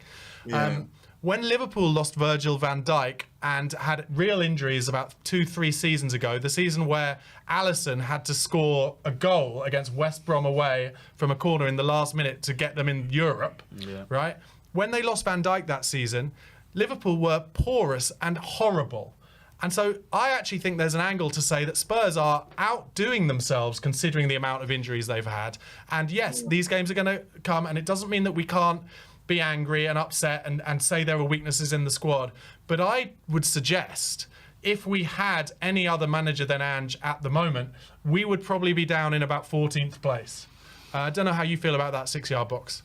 Yeah. When Liverpool lost Virgil van Dijk and had real injuries about 2-3 seasons ago, the season where Alisson had to score a goal against West Brom away from a corner in the last minute to get them in Europe, right? When they lost Van Dijk that season, Liverpool were porous and horrible. And so I actually think there's an angle to say that Spurs are outdoing themselves considering the amount of injuries they've had. And yes, these games are going to come, and it doesn't mean that we can't be angry and upset and say there are weaknesses in the squad. But I would suggest if we had any other manager than Ange at the moment, we would probably be down in about 14th place. I don't know how you feel about that 6-yard box.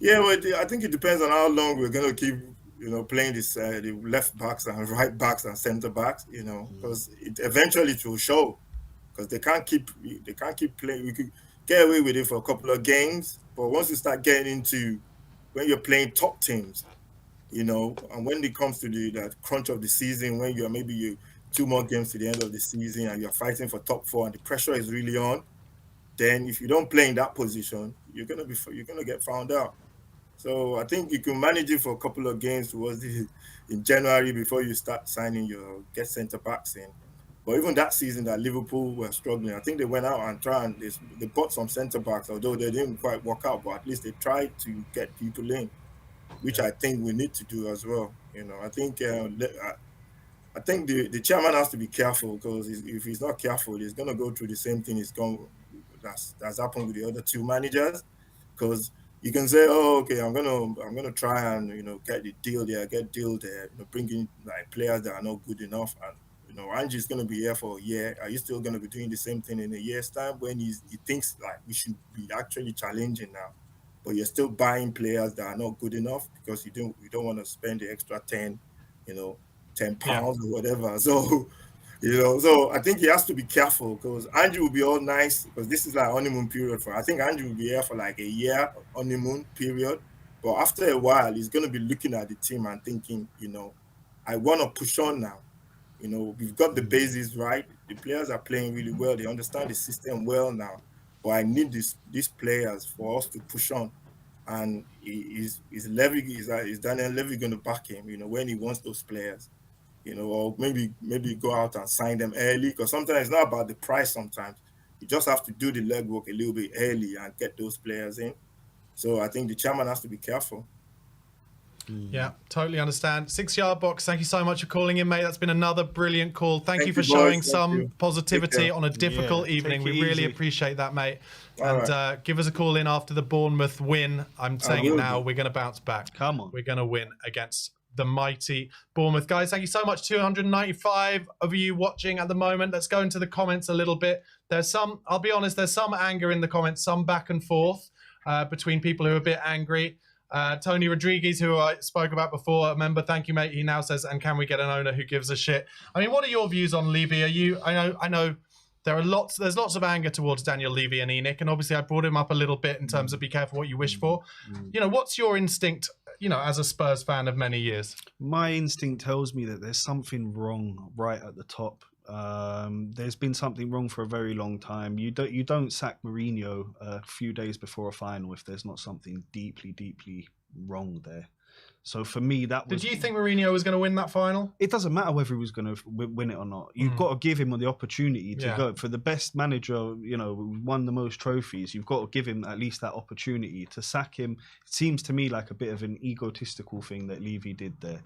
Yeah, well, I think it depends on how long we're going to keep, playing this the left backs and right backs and centre backs, because eventually it will show. Because they can't keep playing. We could get away with it for a couple of games, but once you start getting into when you're playing top teams, and when it comes to that crunch of the season, when you're maybe 2 more games to the end of the season and you're fighting for top 4 and the pressure is really on, then if you don't play in that position, you're gonna get found out. So I think you can manage it for a couple of games in January before you start signing get centre backs in. But even that season that Liverpool were struggling, I think they went out and they bought some centre backs, although they didn't quite work out, but at least they tried to get people in, which I think we need to do as well. I think I think the chairman has to be careful, because if he's not careful, he's going to go through the same thing that's happened with the other 2 managers. Because you can say, oh, okay, I'm gonna try and get the deal there, bring in like players that are not good enough, and Ange's going to be here for a year. Are you still going to be doing the same thing in a year's time when he thinks like we should be actually challenging now, but you're still buying players that are not good enough because you don't want to spend the extra 10 pounds or whatever. So so I think he has to be careful, because Ange will be all nice because this is like honeymoon period I think Ange will be here for like a year honeymoon period, but after a while he's going to be looking at the team and thinking, I want to push on now. We've got the bases right. The players are playing really well. They understand the system well now. But I need these players for us to push on. And is Daniel Levy going to back him? When he wants those players, or maybe go out and sign them early. Because sometimes it's not about the price. Sometimes you just have to do the legwork a little bit early and get those players in. So I think the chairman has to be careful. Yeah, totally understand. 6-yard box, thank you so much for calling in, mate. That's been another brilliant call. Thank you for showing some positivity on a difficult evening. We really appreciate that, mate. And give us a call in after the Bournemouth win. I'm saying it now. We're going to bounce back. Come on. We're going to win against the mighty Bournemouth. Guys, thank you so much. 295 of you watching at the moment. Let's go into the comments a little bit. I'll be honest, there's some anger in the comments, some back and forth between people who are a bit angry. Tony Rodriguez, who I spoke about before, a member, thank you, mate. He now says, and can we get an owner who gives a shit? I mean, what are your views on Levy? I know there's lots of anger towards Daniel Levy and ENIC, and obviously I brought him up a little bit in terms of be careful what you wish for. What's your instinct, as a Spurs fan of many years? My instinct tells me that there's something wrong right at the top. There's been something wrong for a very long time. You don't sack Mourinho a few days before a final if there's not something deeply, deeply wrong there. So for me, that was... Did you think Mourinho was going to win that final? It doesn't matter whether he was going to win it or not. You've got to give him the opportunity to go. For the best manager, who won the most trophies, you've got to give him at least that opportunity. To sack him, it seems to me like a bit of an egotistical thing that Levy did there.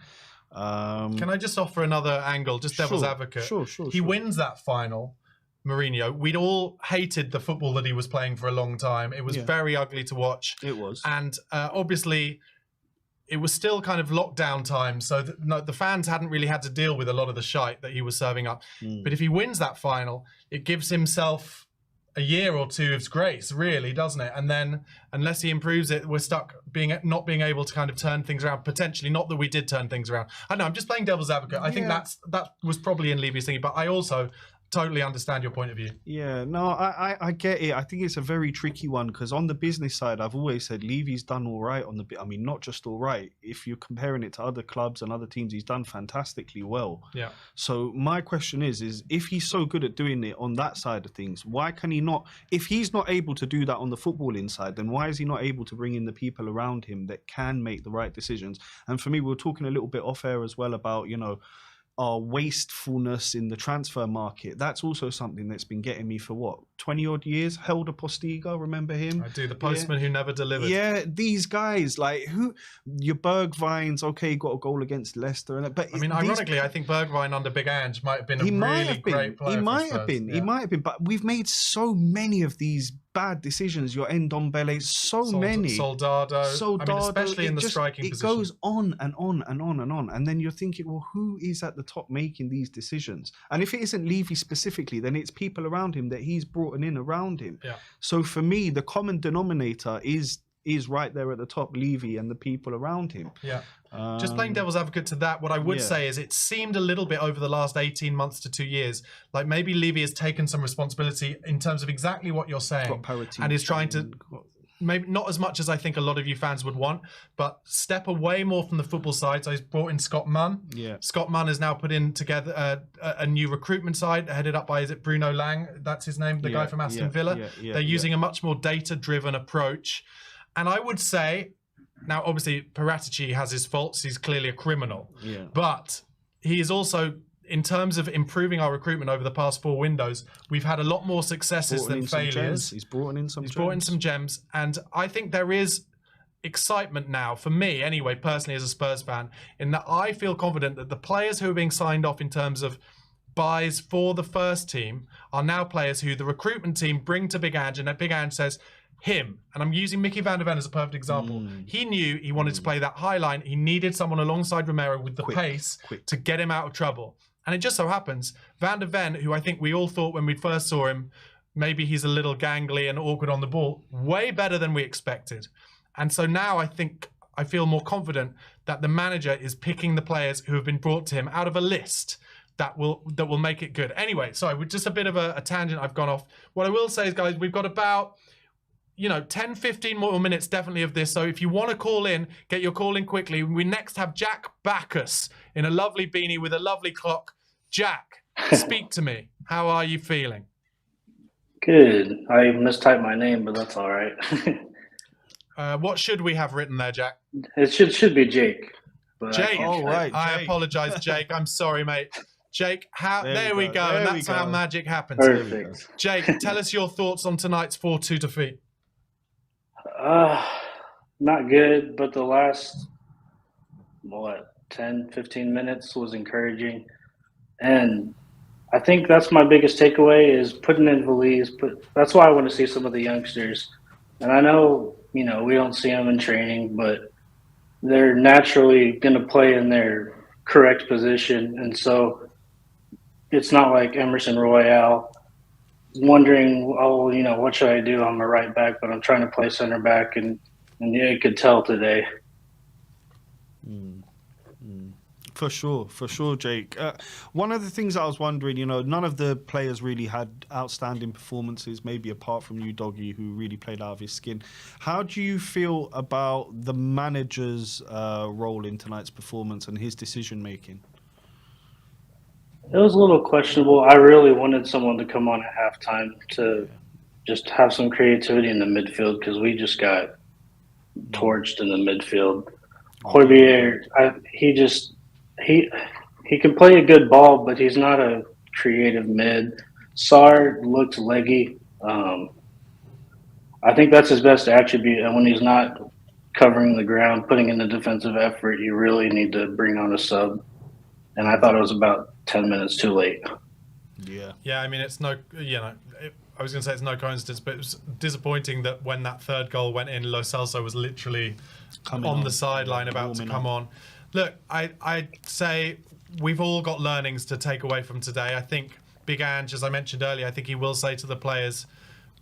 Can I just offer another angle, just devil's advocate? Sure. He wins that final, Mourinho. We'd all hated the football that he was playing for a long time. It was very ugly to watch. It was. And obviously... it was still kind of lockdown time, so the fans hadn't really had to deal with a lot of the shite that he was serving up. But if he wins that final, it gives himself a year or two of grace, really, doesn't it? And then, unless he improves it, we're stuck not being able to kind of turn things around. Potentially, not that we did turn things around. I know I'm just playing devil's advocate. I think that was probably in Levy's thinking, but I also totally understand your point of view. Yeah, no, I get it. I think it's a very tricky one because on the business side, I've always said Levy's done all right on the. I mean, not just all right. If you're comparing it to other clubs and other teams, he's done fantastically well. Yeah. So my question is if he's so good at doing it on that side of things, why can he not? If he's not able to do that on the footballing side, then why is he not able to bring in the people around him that can make the right decisions? And for me, we were talking a little bit off air as well about, you know, our wastefulness in the transfer market. That's also something that's been getting me for what, 20 odd years. Helder Postiga, remember him? I do, the postman who never delivered. Yeah, these guys, like your Bergwijn's, okay, got a goal against Leicester, but I mean, ironically, I think Bergwijn under Big Ange might have been a really great player. He might have been, but we've made so many of these bad decisions. Your Ndombele, many. Soldado. I mean, especially in the striking position. It goes on and on and on and on. And then you're thinking, well, who is at the top making these decisions? And if it isn't Levy specifically, then it's people around him that he's brought in around him. Yeah. So for me, the common denominator is right there at the top, Levy and the people around him. Yeah. Just playing devil's advocate to that, what I would say is it seemed a little bit over the last 18 months to 2 years, like maybe Levy has taken some responsibility in terms of exactly what you're saying and is trying to, maybe not as much as I think a lot of you fans would want, but step away more from the football side. So he's brought in Scott Munn. Yeah. Scott Munn has now put in together a new recruitment side headed up by, is it Bruno Lang? That's his name, the guy from Aston Villa. They're using a much more data-driven approach. And I would say, now obviously Paratici has his faults. He's clearly a criminal. Yeah. But he is also, in terms of improving our recruitment over the past 4 windows, we've had a lot more successes than failures. He's brought in some gems. And I think there is excitement now, for me anyway, personally as a Spurs fan, in that I feel confident that the players who are being signed off in terms of buys for the first team are now players who the recruitment team bring to Big Ange, and that Big Ange says, him, and I'm using Mickey van der Ven as a perfect example. He knew he wanted to play that high line. He needed someone alongside Romero with the pace to get him out of trouble. And it just so happens, Van der Ven, who I think we all thought when we first saw him, maybe he's a little gangly and awkward on the ball, way better than we expected. And so now I feel more confident that the manager is picking the players who have been brought to him out of a list that will make it good. Anyway, sorry, with just a bit of a tangent, I've gone off. What I will say is, guys, we've got about 10, 15 more minutes definitely of this. So if you want to call in, get your call in quickly. We next have Jack Bacchus in a lovely beanie with a lovely clock. Jack, speak to me. How are you feeling? Good. I mistyped my name, but that's all right. What should we have written there, Jack? It should be Jake. Jake. Oh, right. I apologize, Jake. I'm sorry, mate. Jake, there we go. And that's how magic happens. Perfect. Jake, tell us your thoughts on tonight's 4-2 defeat. Not good, but the last 10, 15 minutes was encouraging. And I think that's my biggest takeaway is putting in Valise. That's why I want to see some of the youngsters. And I know, we don't see them in training, but they're naturally going to play in their correct position. And so it's not like Emerson Royale wondering, what should I do? I'm a right back, but I'm trying to play center back, and you could tell today. For sure, Jake. One of the things I was wondering, none of the players really had outstanding performances, maybe apart from you, Doggy, who really played out of his skin. How do you feel about the manager's role in tonight's performance and his decision-making? It was a little questionable. I really wanted someone to come on at halftime to just have some creativity in the midfield because we just got torched in the midfield. Højbjerg, he can play a good ball, but he's not a creative mid. Sarr looked leggy. I think that's his best attribute. And when he's not covering the ground, putting in the defensive effort, you really need to bring on a sub. And I thought it was about 10 minutes too late. Yeah. I mean, it's no, I was going to say it's no coincidence, but it was disappointing that when that third goal went in, Lo Celso was literally on the sideline about to come on. Look, I'd say we've all got learnings to take away from today. I think Big Ange, as I mentioned earlier, I think he will say to the players,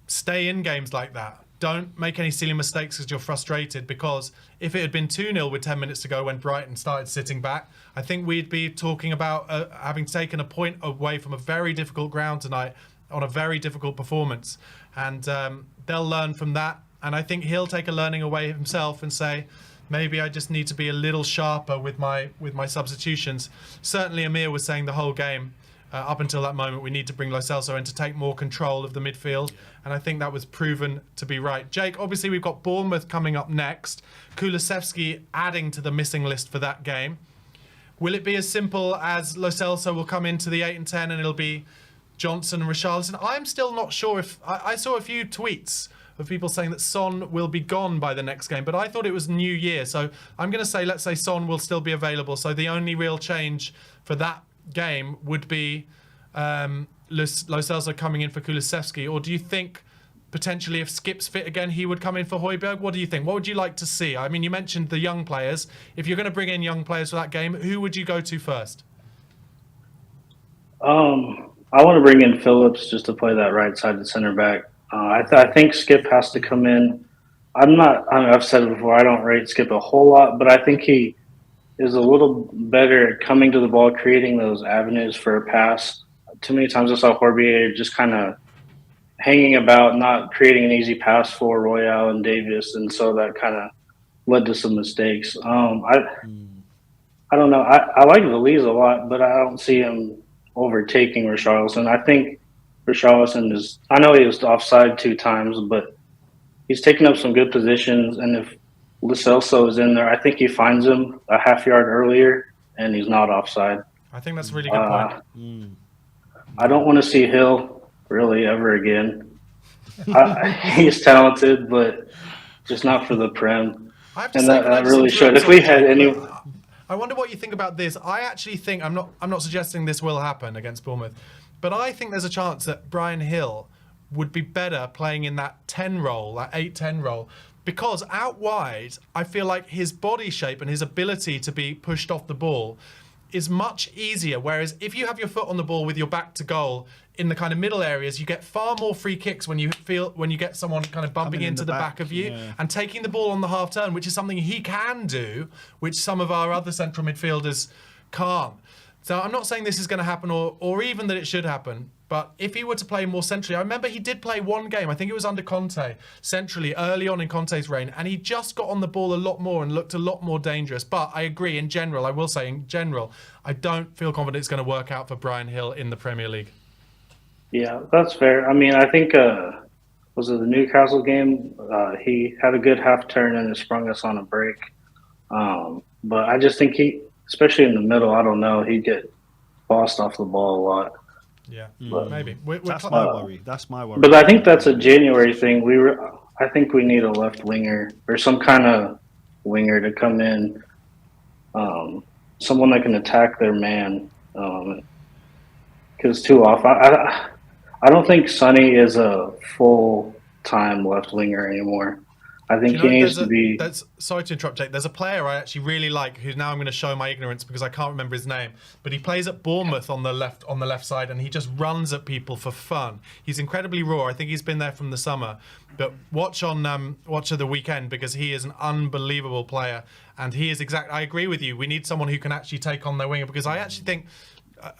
stay in games like that. Don't make any silly mistakes because you're frustrated, because if it had been 2-0 with 10 minutes to go when Brighton started sitting back, I think we'd be talking about having taken a point away from a very difficult ground tonight on a very difficult performance. And they'll learn from that. And I think he'll take a learning away himself and say, maybe I just need to be a little sharper with my substitutions. Certainly Amir was saying the whole game, up until that moment, we need to bring Lo Celso in to take more control of the midfield. And I think that was proven to be right. Jake, obviously we've got Bournemouth coming up next. Kulusevski adding to the missing list for that game. Will it be as simple as Lo Celso will come into the 8 and 10 and it'll be Johnson and Richarlison? I'm still not sure if... I saw a few tweets of people saying that Son will be gone by the next game, but I thought it was New Year. So I'm going to say, let's say Son will still be available. So the only real change for that game would be Lo Celso coming in for Kulusevski. Or do you think potentially if Skip's fit again, he would come in for Højbjerg? What do you think? What would you like to see? I mean, you mentioned the young players. If you're going to bring in young players for that game, who would you go to first? I want to bring in Phillips just to play that right-sided center back. I think Skip has to come in. I've said it before, I don't rate Skip a whole lot, but I think he is a little better at coming to the ball, creating those avenues for a pass. Too many times I saw Højbjerg just kind of hanging about, not creating an easy pass for Royale and Davis, and so that kind of led to some mistakes. I don't know. I like Veliz a lot, but I don't see him overtaking Richarlison. I think Richarlison is, I know he was offside 2 times, but he's taken up some good positions. And if Lo Celso is in there, I think he finds him a half yard earlier and he's not offside. I think that's a really good point. I don't want to see Hill really ever again. He's talented, but just not for the Prem. I have to and say, that really should. If we had any... I wonder what you think about this. I actually think, I'm not suggesting this will happen against Bournemouth, but I think there's a chance that Brian Hill would be better playing in that 10 role, that 8-10 role, because out wide, I feel like his body shape and his ability to be pushed off the ball is much easier. Whereas if you have your foot on the ball with your back to goal in the kind of middle areas, you get far more free kicks when you get someone kind of bumping into the back of you and taking the ball on the half turn, which is something he can do, which some of our other central midfielders can't. So I'm not saying this is going to happen or even that it should happen, but if he were to play more centrally, I remember he did play one game, I think it was under Conte, centrally early on in Conte's reign, and he just got on the ball a lot more and looked a lot more dangerous. But I agree, in general, I will say in general, I don't feel confident it's going to work out for Brian Hill in the Premier League. Yeah, that's fair. I mean, I think, was it the Newcastle game? He had a good half turn and it sprung us on a break. But I just think he, especially in the middle, I don't know, he'd get bossed off the ball a lot. Yeah, but maybe. That's my worry. That's my worry. But I think that's a January thing. I think we need a left winger or some kind of winger to come in, someone that can attack their man. Because too often, I don't think Sonny is a full-time left winger anymore. I think he needs to be... Sorry to interrupt, Jake. There's a player I actually really like who now I'm going to show my ignorance because I can't remember his name. But he plays at Bournemouth on the left side, and he just runs at people for fun. He's incredibly raw. I think he's been there from the summer. But watch of the weekend because he is an unbelievable player. And he is I agree with you. We need someone who can actually take on their winger because I actually think...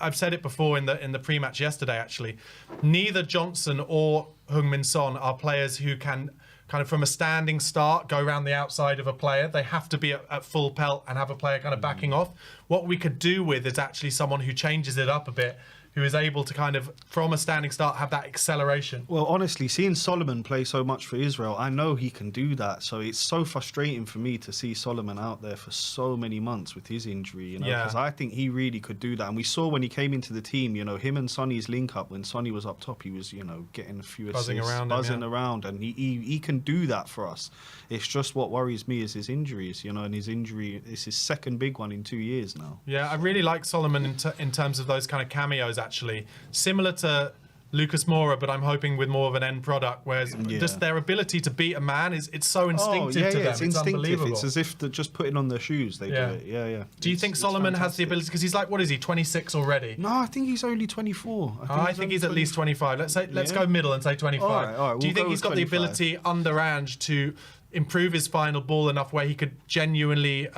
I've said it before in the pre-match yesterday, actually. Neither Johnson or Heung-min Son are players who can... kind of from a standing start, go around the outside of a player. They have to be at full pelt and have a player kind of backing off. What we could do with is actually someone who changes it up a bit, who is able to kind of, from a standing start, have that acceleration. Well, honestly, seeing Solomon play so much for Israel, I know he can do that. So it's so frustrating for me to see Solomon out there for so many months with his injury, you know, because I think he really could do that. And we saw when he came into the team, you know, him and Sonny's link up, when Sonny was up top, he was, you know, getting a few buzzing assists, around, and he can do that for us. It's just what worries me is his injuries, you know, and his injury is his second big one in 2 years now. Yeah, I really like Solomon in terms of those kind of cameos, actually. Similar to Lucas Moura, but I'm hoping with more of an end product. Whereas just their ability to beat a man it's so instinctive to them. It's instinctive. Unbelievable. It's as if they're just putting on their shoes. They do it. Yeah. Do you think Solomon has the ability? Because he's like, what is he, 26 already? No, I think he's only 24. I think he's at least 25. Let's go middle and say 25. All right, do you think he's got 25. the ability under Ange to improve his final ball enough where he could genuinely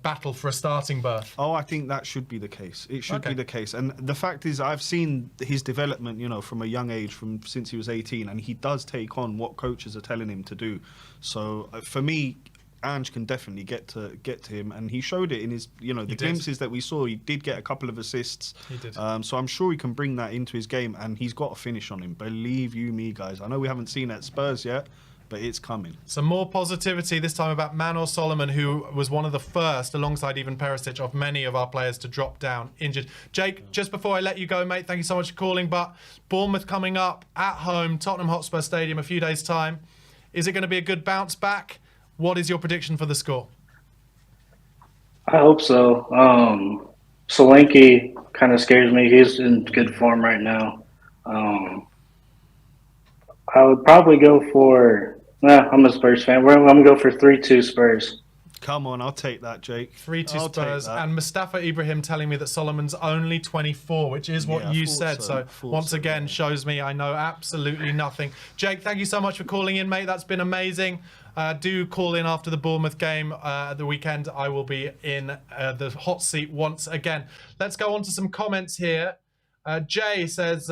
battle for a starting berth? Oh, I think that should be the case. It should be the case. And the fact is, I've seen his development, from a young age, from since he was 18, and he does take on what coaches are telling him to do. So for me, Ange can definitely get to him, and he showed it in his, the glimpses that we saw. He did get a couple of assists. He did. So I'm sure he can bring that into his game, and he's got a finish on him. Believe you me, guys. I know we haven't seen it at Spurs yet, but it's coming. Some more positivity this time about Manor Solomon, who was one of the first, alongside even Perisic, of many of our players to drop down injured. Jake, just before I let you go, mate, thank you so much for calling, but Bournemouth coming up at home, Tottenham Hotspur Stadium, a few days' time. Is it going to be a good bounce back? What is your prediction for the score? I hope so. Solanke kind of scares me. He's in good form right now. I would probably go for... I'm a Spurs fan. I'm going to go for 3-2 Spurs. Come on, I'll take that, Jake. 3-2 Spurs. And Mustafa Ibrahim telling me that Solomon's only 24, which is what you said. So once again, shows me I know absolutely nothing. Jake, thank you so much for calling in, mate. That's been amazing. Do call in after the Bournemouth game at the weekend. I will be in the hot seat once again. Let's go on to some comments here. Jay says,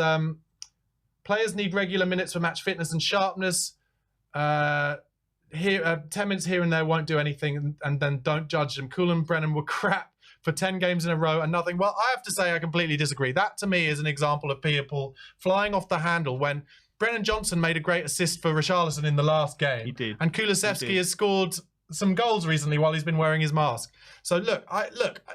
players need regular minutes for match fitness and sharpness. 10 minutes here and there won't do anything, and then don't judge them. Cullen Brennan were crap for 10 games in a row and nothing. Well, I have to say I completely disagree. That to me is an example of people flying off the handle when Brennan Johnson made a great assist for Richarlison in the last game. He did. And Kulusevski has scored some goals recently while he's been wearing his mask. So look,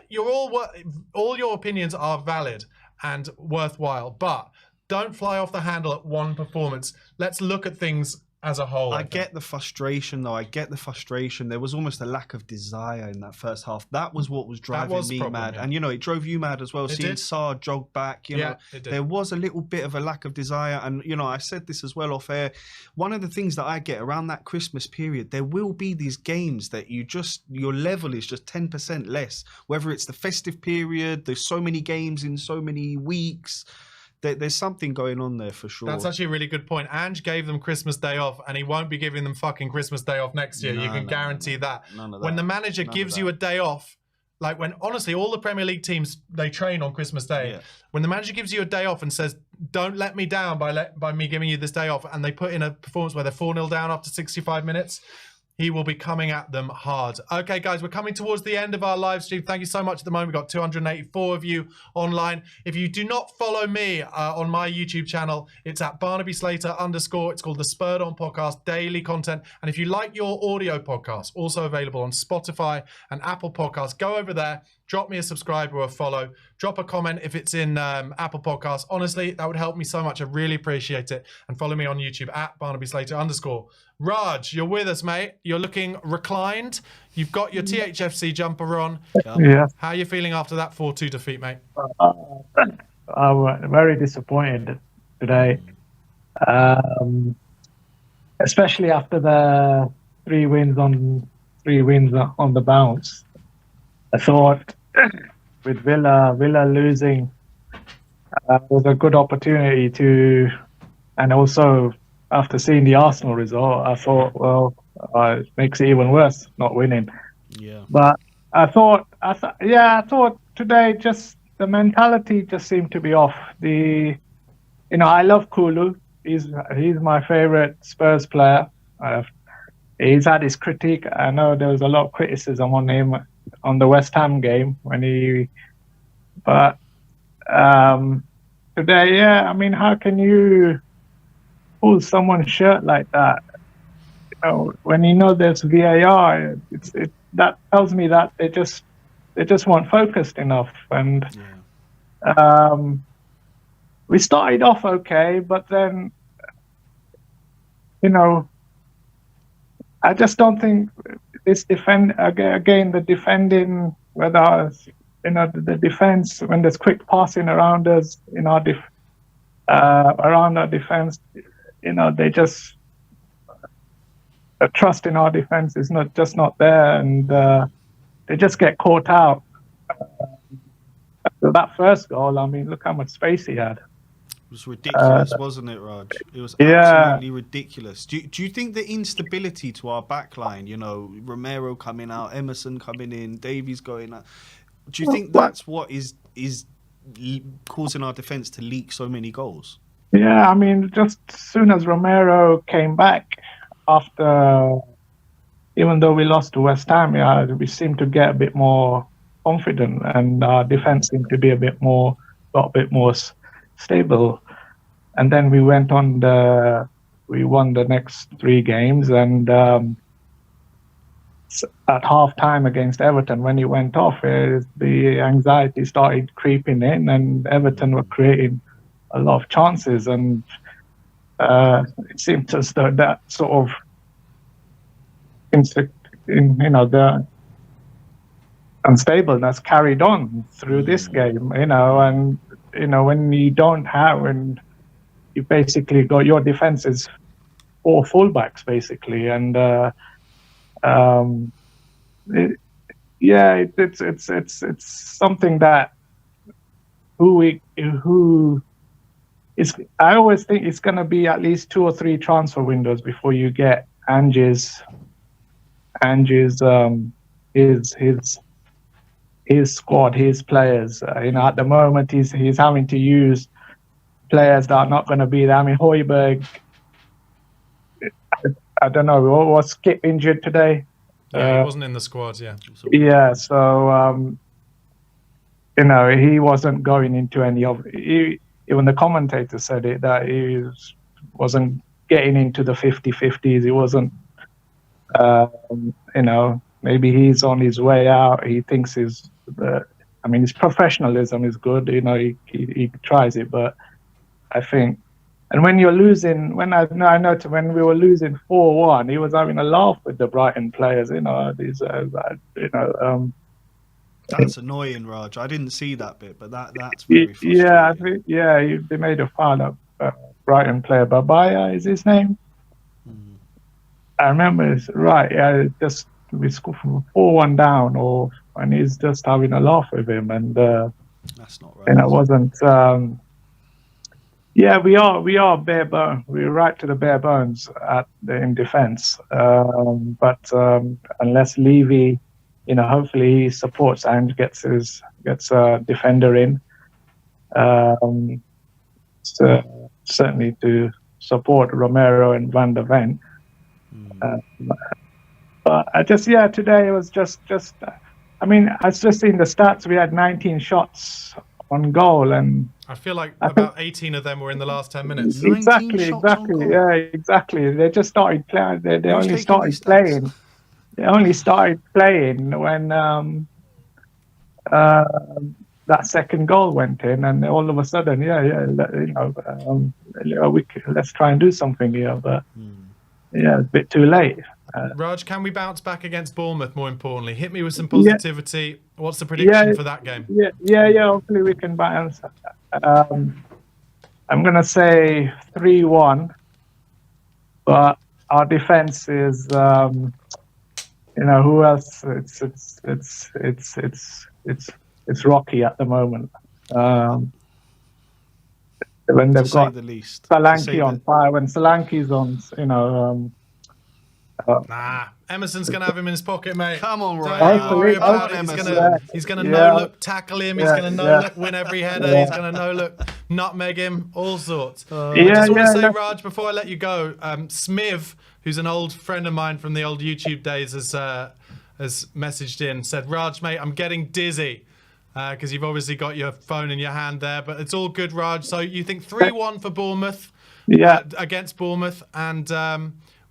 you're all your opinions are valid and worthwhile, but don't fly off the handle at one performance. Let's look at things as a whole. I get the frustration, though. I get the frustration. There was almost a lack of desire in that first half. That was what was driving me mad. Yeah. And, it drove you mad as well. Seeing Sarr jog back, there was a little bit of a lack of desire. And, I said this as well off air. One of the things that I get around that Christmas period, there will be these games that your level is just 10% less. Whether it's the festive period, there's so many games in so many weeks. There's something going on there for sure. That's actually a really good point. Ange gave them Christmas Day off, and he won't be giving them fucking Christmas Day off next year. You can guarantee that. None of that. When the manager gives you a day off, like when, honestly, all the Premier League teams, they train on Christmas Day. Yeah. When the manager gives you a day off and says, don't let me down by me giving you this day off, and they put in a performance where they're 4-0 down after 65 minutes, he will be coming at them hard. Okay, guys, we're coming towards the end of our live stream. Thank you so much at the moment. We've got 284 of you online. If you do not follow me on my YouTube channel, it's at @BarnabySlater_. It's called the Spurred On Podcast, daily content. And if you like your audio podcast, also available on Spotify and Apple Podcasts, go over there, drop me a subscribe or a follow, drop a comment if it's in Apple Podcasts. Honestly, that would help me so much. I really appreciate it. And follow me on YouTube at @BarnabySlater_. Raj, you're with us, mate. You're looking reclined. You've got your THFC jumper on. Yeah. How are you feeling after that 4-2 defeat, mate? I'm very disappointed today, especially after the three wins on the bounce. I thought with Villa losing was a good opportunity to, and also after seeing the Arsenal result, I thought, well, it makes it even worse not winning. Yeah. But I thought today just the mentality just seemed to be off. I love Kulu. He's my favorite Spurs player. He's had his critique. I know there was a lot of criticism on him on the West Ham game but today, how can you pull someone's shirt like that? When there's VAR, that tells me that they just weren't focused enough. And we started off okay, but then I just don't think this the defending, whether the defense, when there's quick passing around us in our around our defense, they just the trust in our defense is not there, and they just get caught out. So that first goal, I mean, look how much space he had. It was ridiculous, wasn't it, Raj? It was absolutely ridiculous. Do you think the instability to our backline, Romero coming out, Emerson coming in, Davies going out, do you think that's what is causing our defence to leak so many goals? Yeah, I mean, just as soon as Romero came back after, even though we lost to West Ham, we seemed to get a bit more confident, and our defence seemed to be got a bit more stable. And then we went on we won the next 3 games, and at half time against Everton, when he went off, the anxiety started creeping in, and Everton were creating a lot of chances, and it seemed as though that sort of the unstableness carried on through this game, and when you don't have, and you basically got your defense is 4 fullbacks basically, and it's something that I always think it's going to be at least 2 or 3 transfer windows before you get Ange's his squad, his players. At the moment he's having to use players that are not going to be there. I mean, Højbjerg, I don't know, was Skip injured today? Yeah, he wasn't in the squad, yeah. Yeah, so, he wasn't going into any of... Even the commentator said it, that he wasn't getting into the 50-50s. He wasn't, maybe he's on his way out. He thinks his professionalism is good. He tries it, but I think, and when you're losing, when we were losing 4-1, he was having a laugh with the Brighton players. That's annoying, Raj. I didn't see that bit, but that's very frustrating. Yeah, I think they made a foul of Brighton player, Babaya is his name. I remember it's right. Yeah, we scored 4-1 down, and he's just having a laugh with him, and that's not right. It wasn't. We are bare bones. We're right to the bare bones in defence. But unless Levy, hopefully he supports and gets a defender in. Certainly to support Romero and Van der Ven. But today it was just. I mean, I was just seeing the stats. We had 19 shots on goal, and I feel like about 18 of them were in the last 10 minutes. Exactly. Yeah, exactly. They just started playing. They only started playing. They only started playing when that second goal went in, and all of a sudden, let's try and do something here. But a bit too late. Raj, can we bounce back against Bournemouth? More importantly, hit me with some positivity. What's the prediction for that game? Hopefully we can bounce. I'm gonna say 3-1, but our defense is, who else? It's rocky at the moment. When they've got Solanke on fire, when Solanke's on, Emerson's going to have him in his pocket, mate. Come on, Don't Ryan. worry about it. He's going to no-look tackle him. He's going to no-look win every header. He's going to no-look nutmeg him. All sorts. I just want to say, Raj, before I let you go, Smiv, who's an old friend of mine from the old YouTube days, has messaged in, said, Raj, mate, I'm getting dizzy. Because you've obviously got your phone in your hand there. But it's all good, Raj. So you think 3-1 for Bournemouth against Bournemouth. And...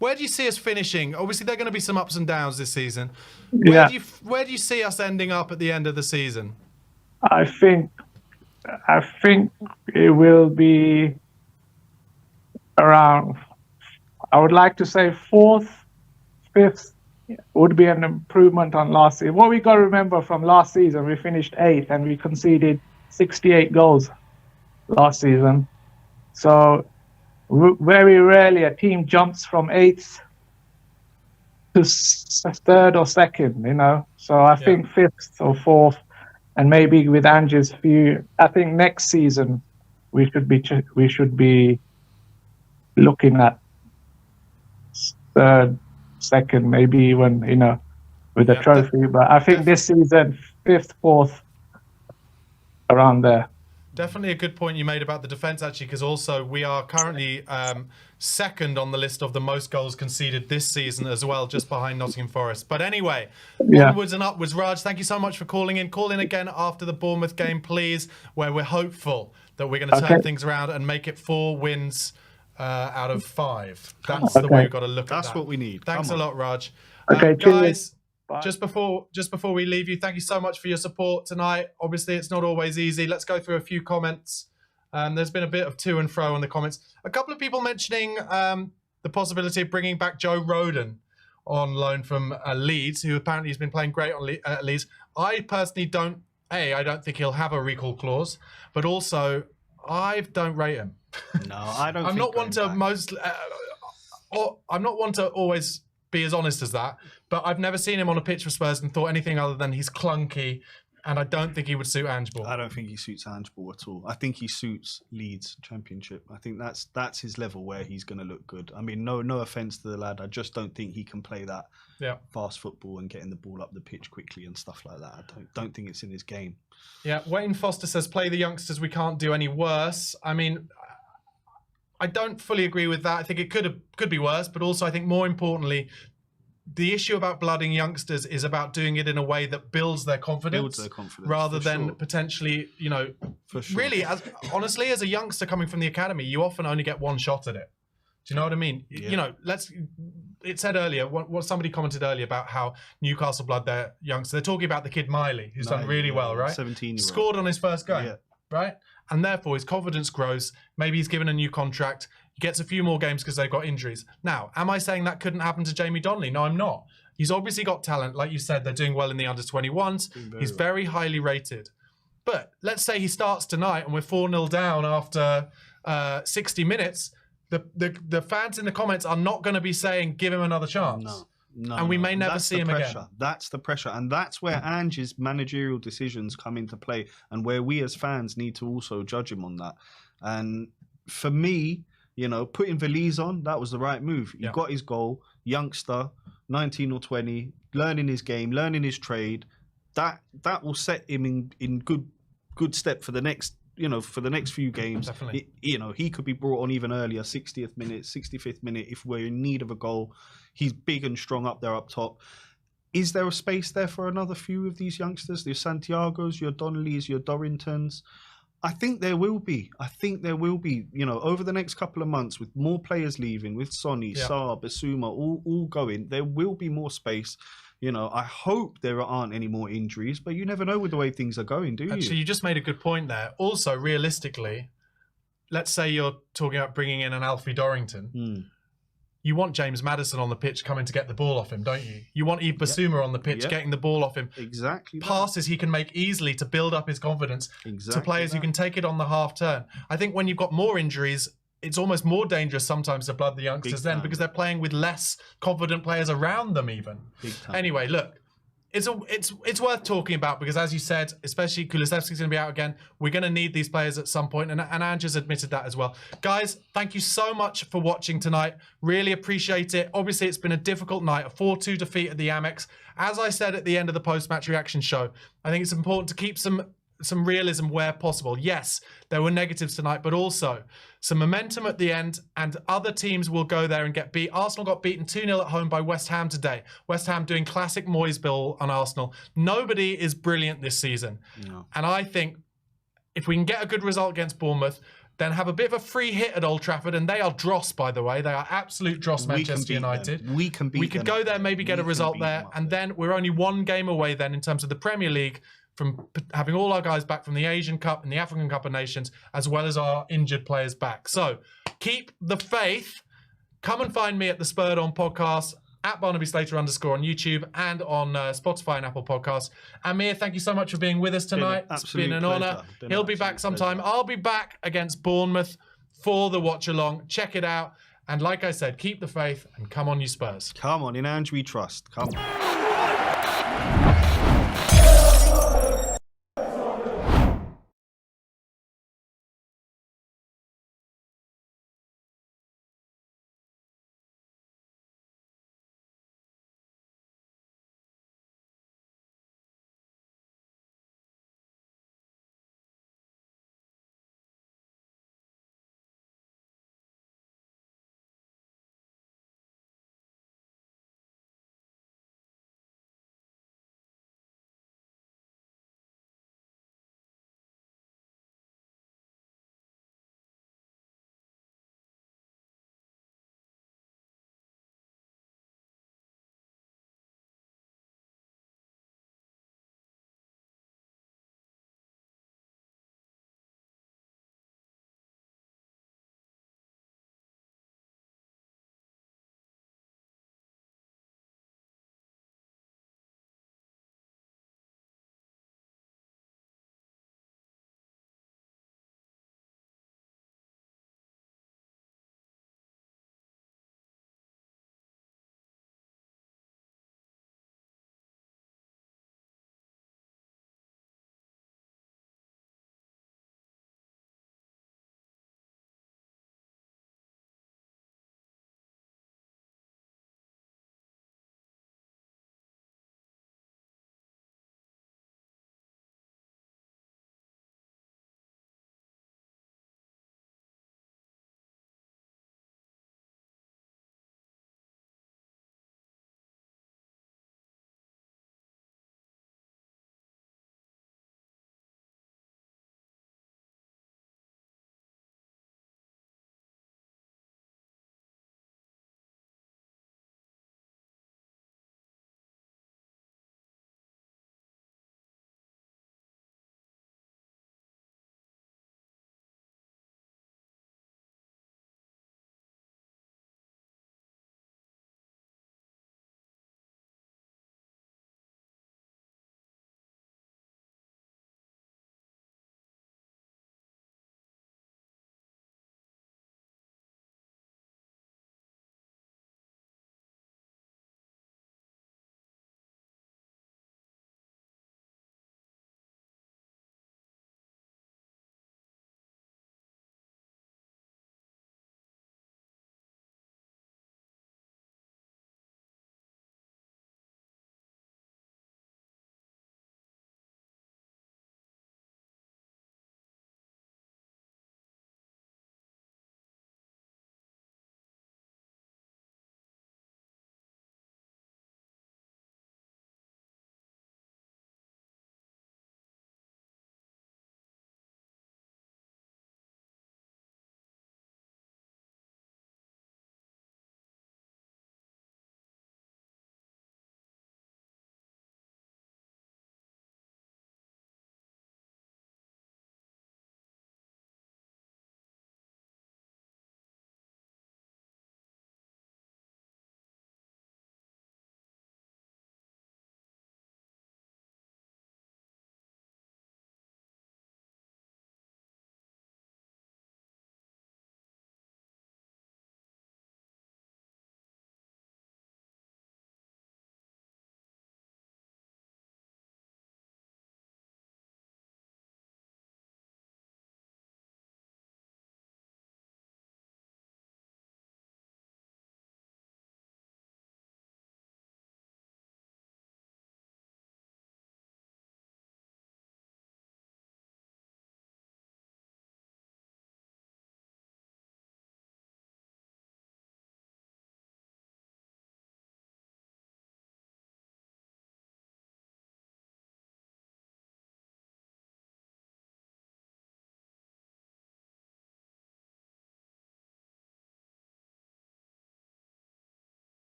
where do you see us finishing? Obviously, there are going to be some ups and downs this season. Where do you see us ending up at the end of the season? I think it will be around. I would like to say 4th, 5th would be an improvement on last season. What we got to remember from last season, we finished 8th and we conceded 68 goals last season. So very rarely a team jumps from 8th to 3rd or 2nd, you know. So I think 5th or 4th, and maybe with Angie's view, I think next season we should be looking at 3rd, 2nd, maybe even, you know, with a trophy. But I think this season 5th, 4th, around there. Definitely a good point you made about the defence, actually, because also we are currently 2nd on the list of the most goals conceded this season as well, just behind Nottingham Forest. But anyway, onwards and upwards. Raj, thank you so much for calling in. Call in again after the Bournemouth game, please, where we're hopeful that we're going to turn things around and make it 4 wins out of 5. That's the way we've got to look at that. That's what we need. Thanks a lot, Raj. Okay, guys. Just before we leave you, thank you so much for your support tonight. Obviously, it's not always easy. Let's go through a few comments. There's been a bit of to and fro in the comments. A couple of people mentioning the possibility of bringing back Joe Rodon on loan from Leeds, who apparently has been playing great on Leeds. I personally don't think he'll have a recall clause, but also I don't rate him. No, I don't. I'm not one to I'm not one to always be as honest as that, but I've never seen him on a pitch for Spurs and thought anything other than he's clunky, and I don't think he would suit Ange Ball. I don't think he suits Ange Ball at all. I think he suits Leeds Championship. I think that's his level where he's going to look good. I mean, no offense to the lad, I just don't think he can play that fast football and getting the ball up the pitch quickly and stuff like that. I don't think it's in his game. Yeah, Wayne Foster says, play the youngsters, we can't do any worse. I mean, I don't fully agree with that. I think it could be worse, but also I think more importantly, the issue about blooding youngsters is about doing it in a way that builds their confidence, rather than potentially, you know, really, honestly, as a youngster coming from the academy, you often only get one shot at it. Do you know what I mean? Yeah. You know, it said earlier, what somebody commented earlier about how Newcastle blood their youngster. They're talking about the kid Miley, who's done really well, right? 17-year-old. Scored on his first game, right? And therefore his confidence grows. Maybe he's given a new contract. He gets a few more games because they've got injuries. Now, am I saying that couldn't happen to Jamie Donnelly? No, I'm not. He's obviously got talent. Like you said, they're doing well in the under-21s. He's very highly rated. But let's say he starts tonight and we're 4-0 down after 60 minutes. The fans in the comments are not going to be saying, give him another chance. No, and we may never see him again. That's the pressure. And that's where Ange's managerial decisions come into play and where we as fans need to also judge him on that. And for me, you know, putting Veliz on, that was the right move. He got his goal, youngster, 19 or 20, learning his game, learning his trade. That will set him in good step for the next, you know, for the next few games. Definitely. He could be brought on even earlier, 60th minute, 65th minute, if we're in need of a goal. He's big and strong up there up top. Is there a space there for another few of these youngsters? Your Santiagos, your Donnellys, your Dorringtons? I think there will be. You know, over the next couple of months, with more players leaving, with Sonny, Saar, Basuma, all going, there will be more space. You know, I hope there aren't any more injuries, but you never know with the way things are going, do you? Actually, you just made a good point there. Also, realistically, let's say you're talking about bringing in an Alfie Dorrington. You want James Maddison on the pitch coming to get the ball off him, don't you? You want Yves Basuma on the pitch getting the ball off him. Exactly. Passes he can make easily to build up his confidence to players who can take it on the half turn. I think when you've got more injuries, it's almost more dangerous sometimes to blood the youngsters then because they're playing with less confident players around them even. Anyway, look, it's worth talking about because, as you said, especially Kulusevski's going to be out again. We're going to need these players at some point, and Ange has admitted that as well. Guys, thank you so much for watching tonight. Really appreciate it. Obviously, it's been a difficult night, a 4-2 defeat at the Amex. As I said at the end of the post-match reaction show, I think it's important to keep some realism where possible. Yes, there were negatives tonight, but also some momentum at the end, and other teams will go there and get beat. Arsenal got beaten 2-0 at home by West Ham today. West Ham doing classic Moyes Bill on Arsenal. Nobody is brilliant this season. No. And I think if we can get a good result against Bournemouth, then have a bit of a free hit at Old Trafford, and they are dross, by the way. They are absolute dross, Manchester United. We can beat them. We could go there, maybe get a result there, and then we're only one game away then in terms of the Premier League from having all our guys back from the Asian Cup and the African Cup of Nations, as well as our injured players back. So keep the faith. Come and find me at the Spurred On podcast, at Barnaby Slater _ on YouTube, and on Spotify and Apple Podcasts. Amir, thank you so much for being with us tonight. It's been an honour. He'll be back sometime. I'll be back against Bournemouth for the watch along. Check it out. And like I said, keep the faith and come on, you Spurs. Come on, in Ange we trust. Come on.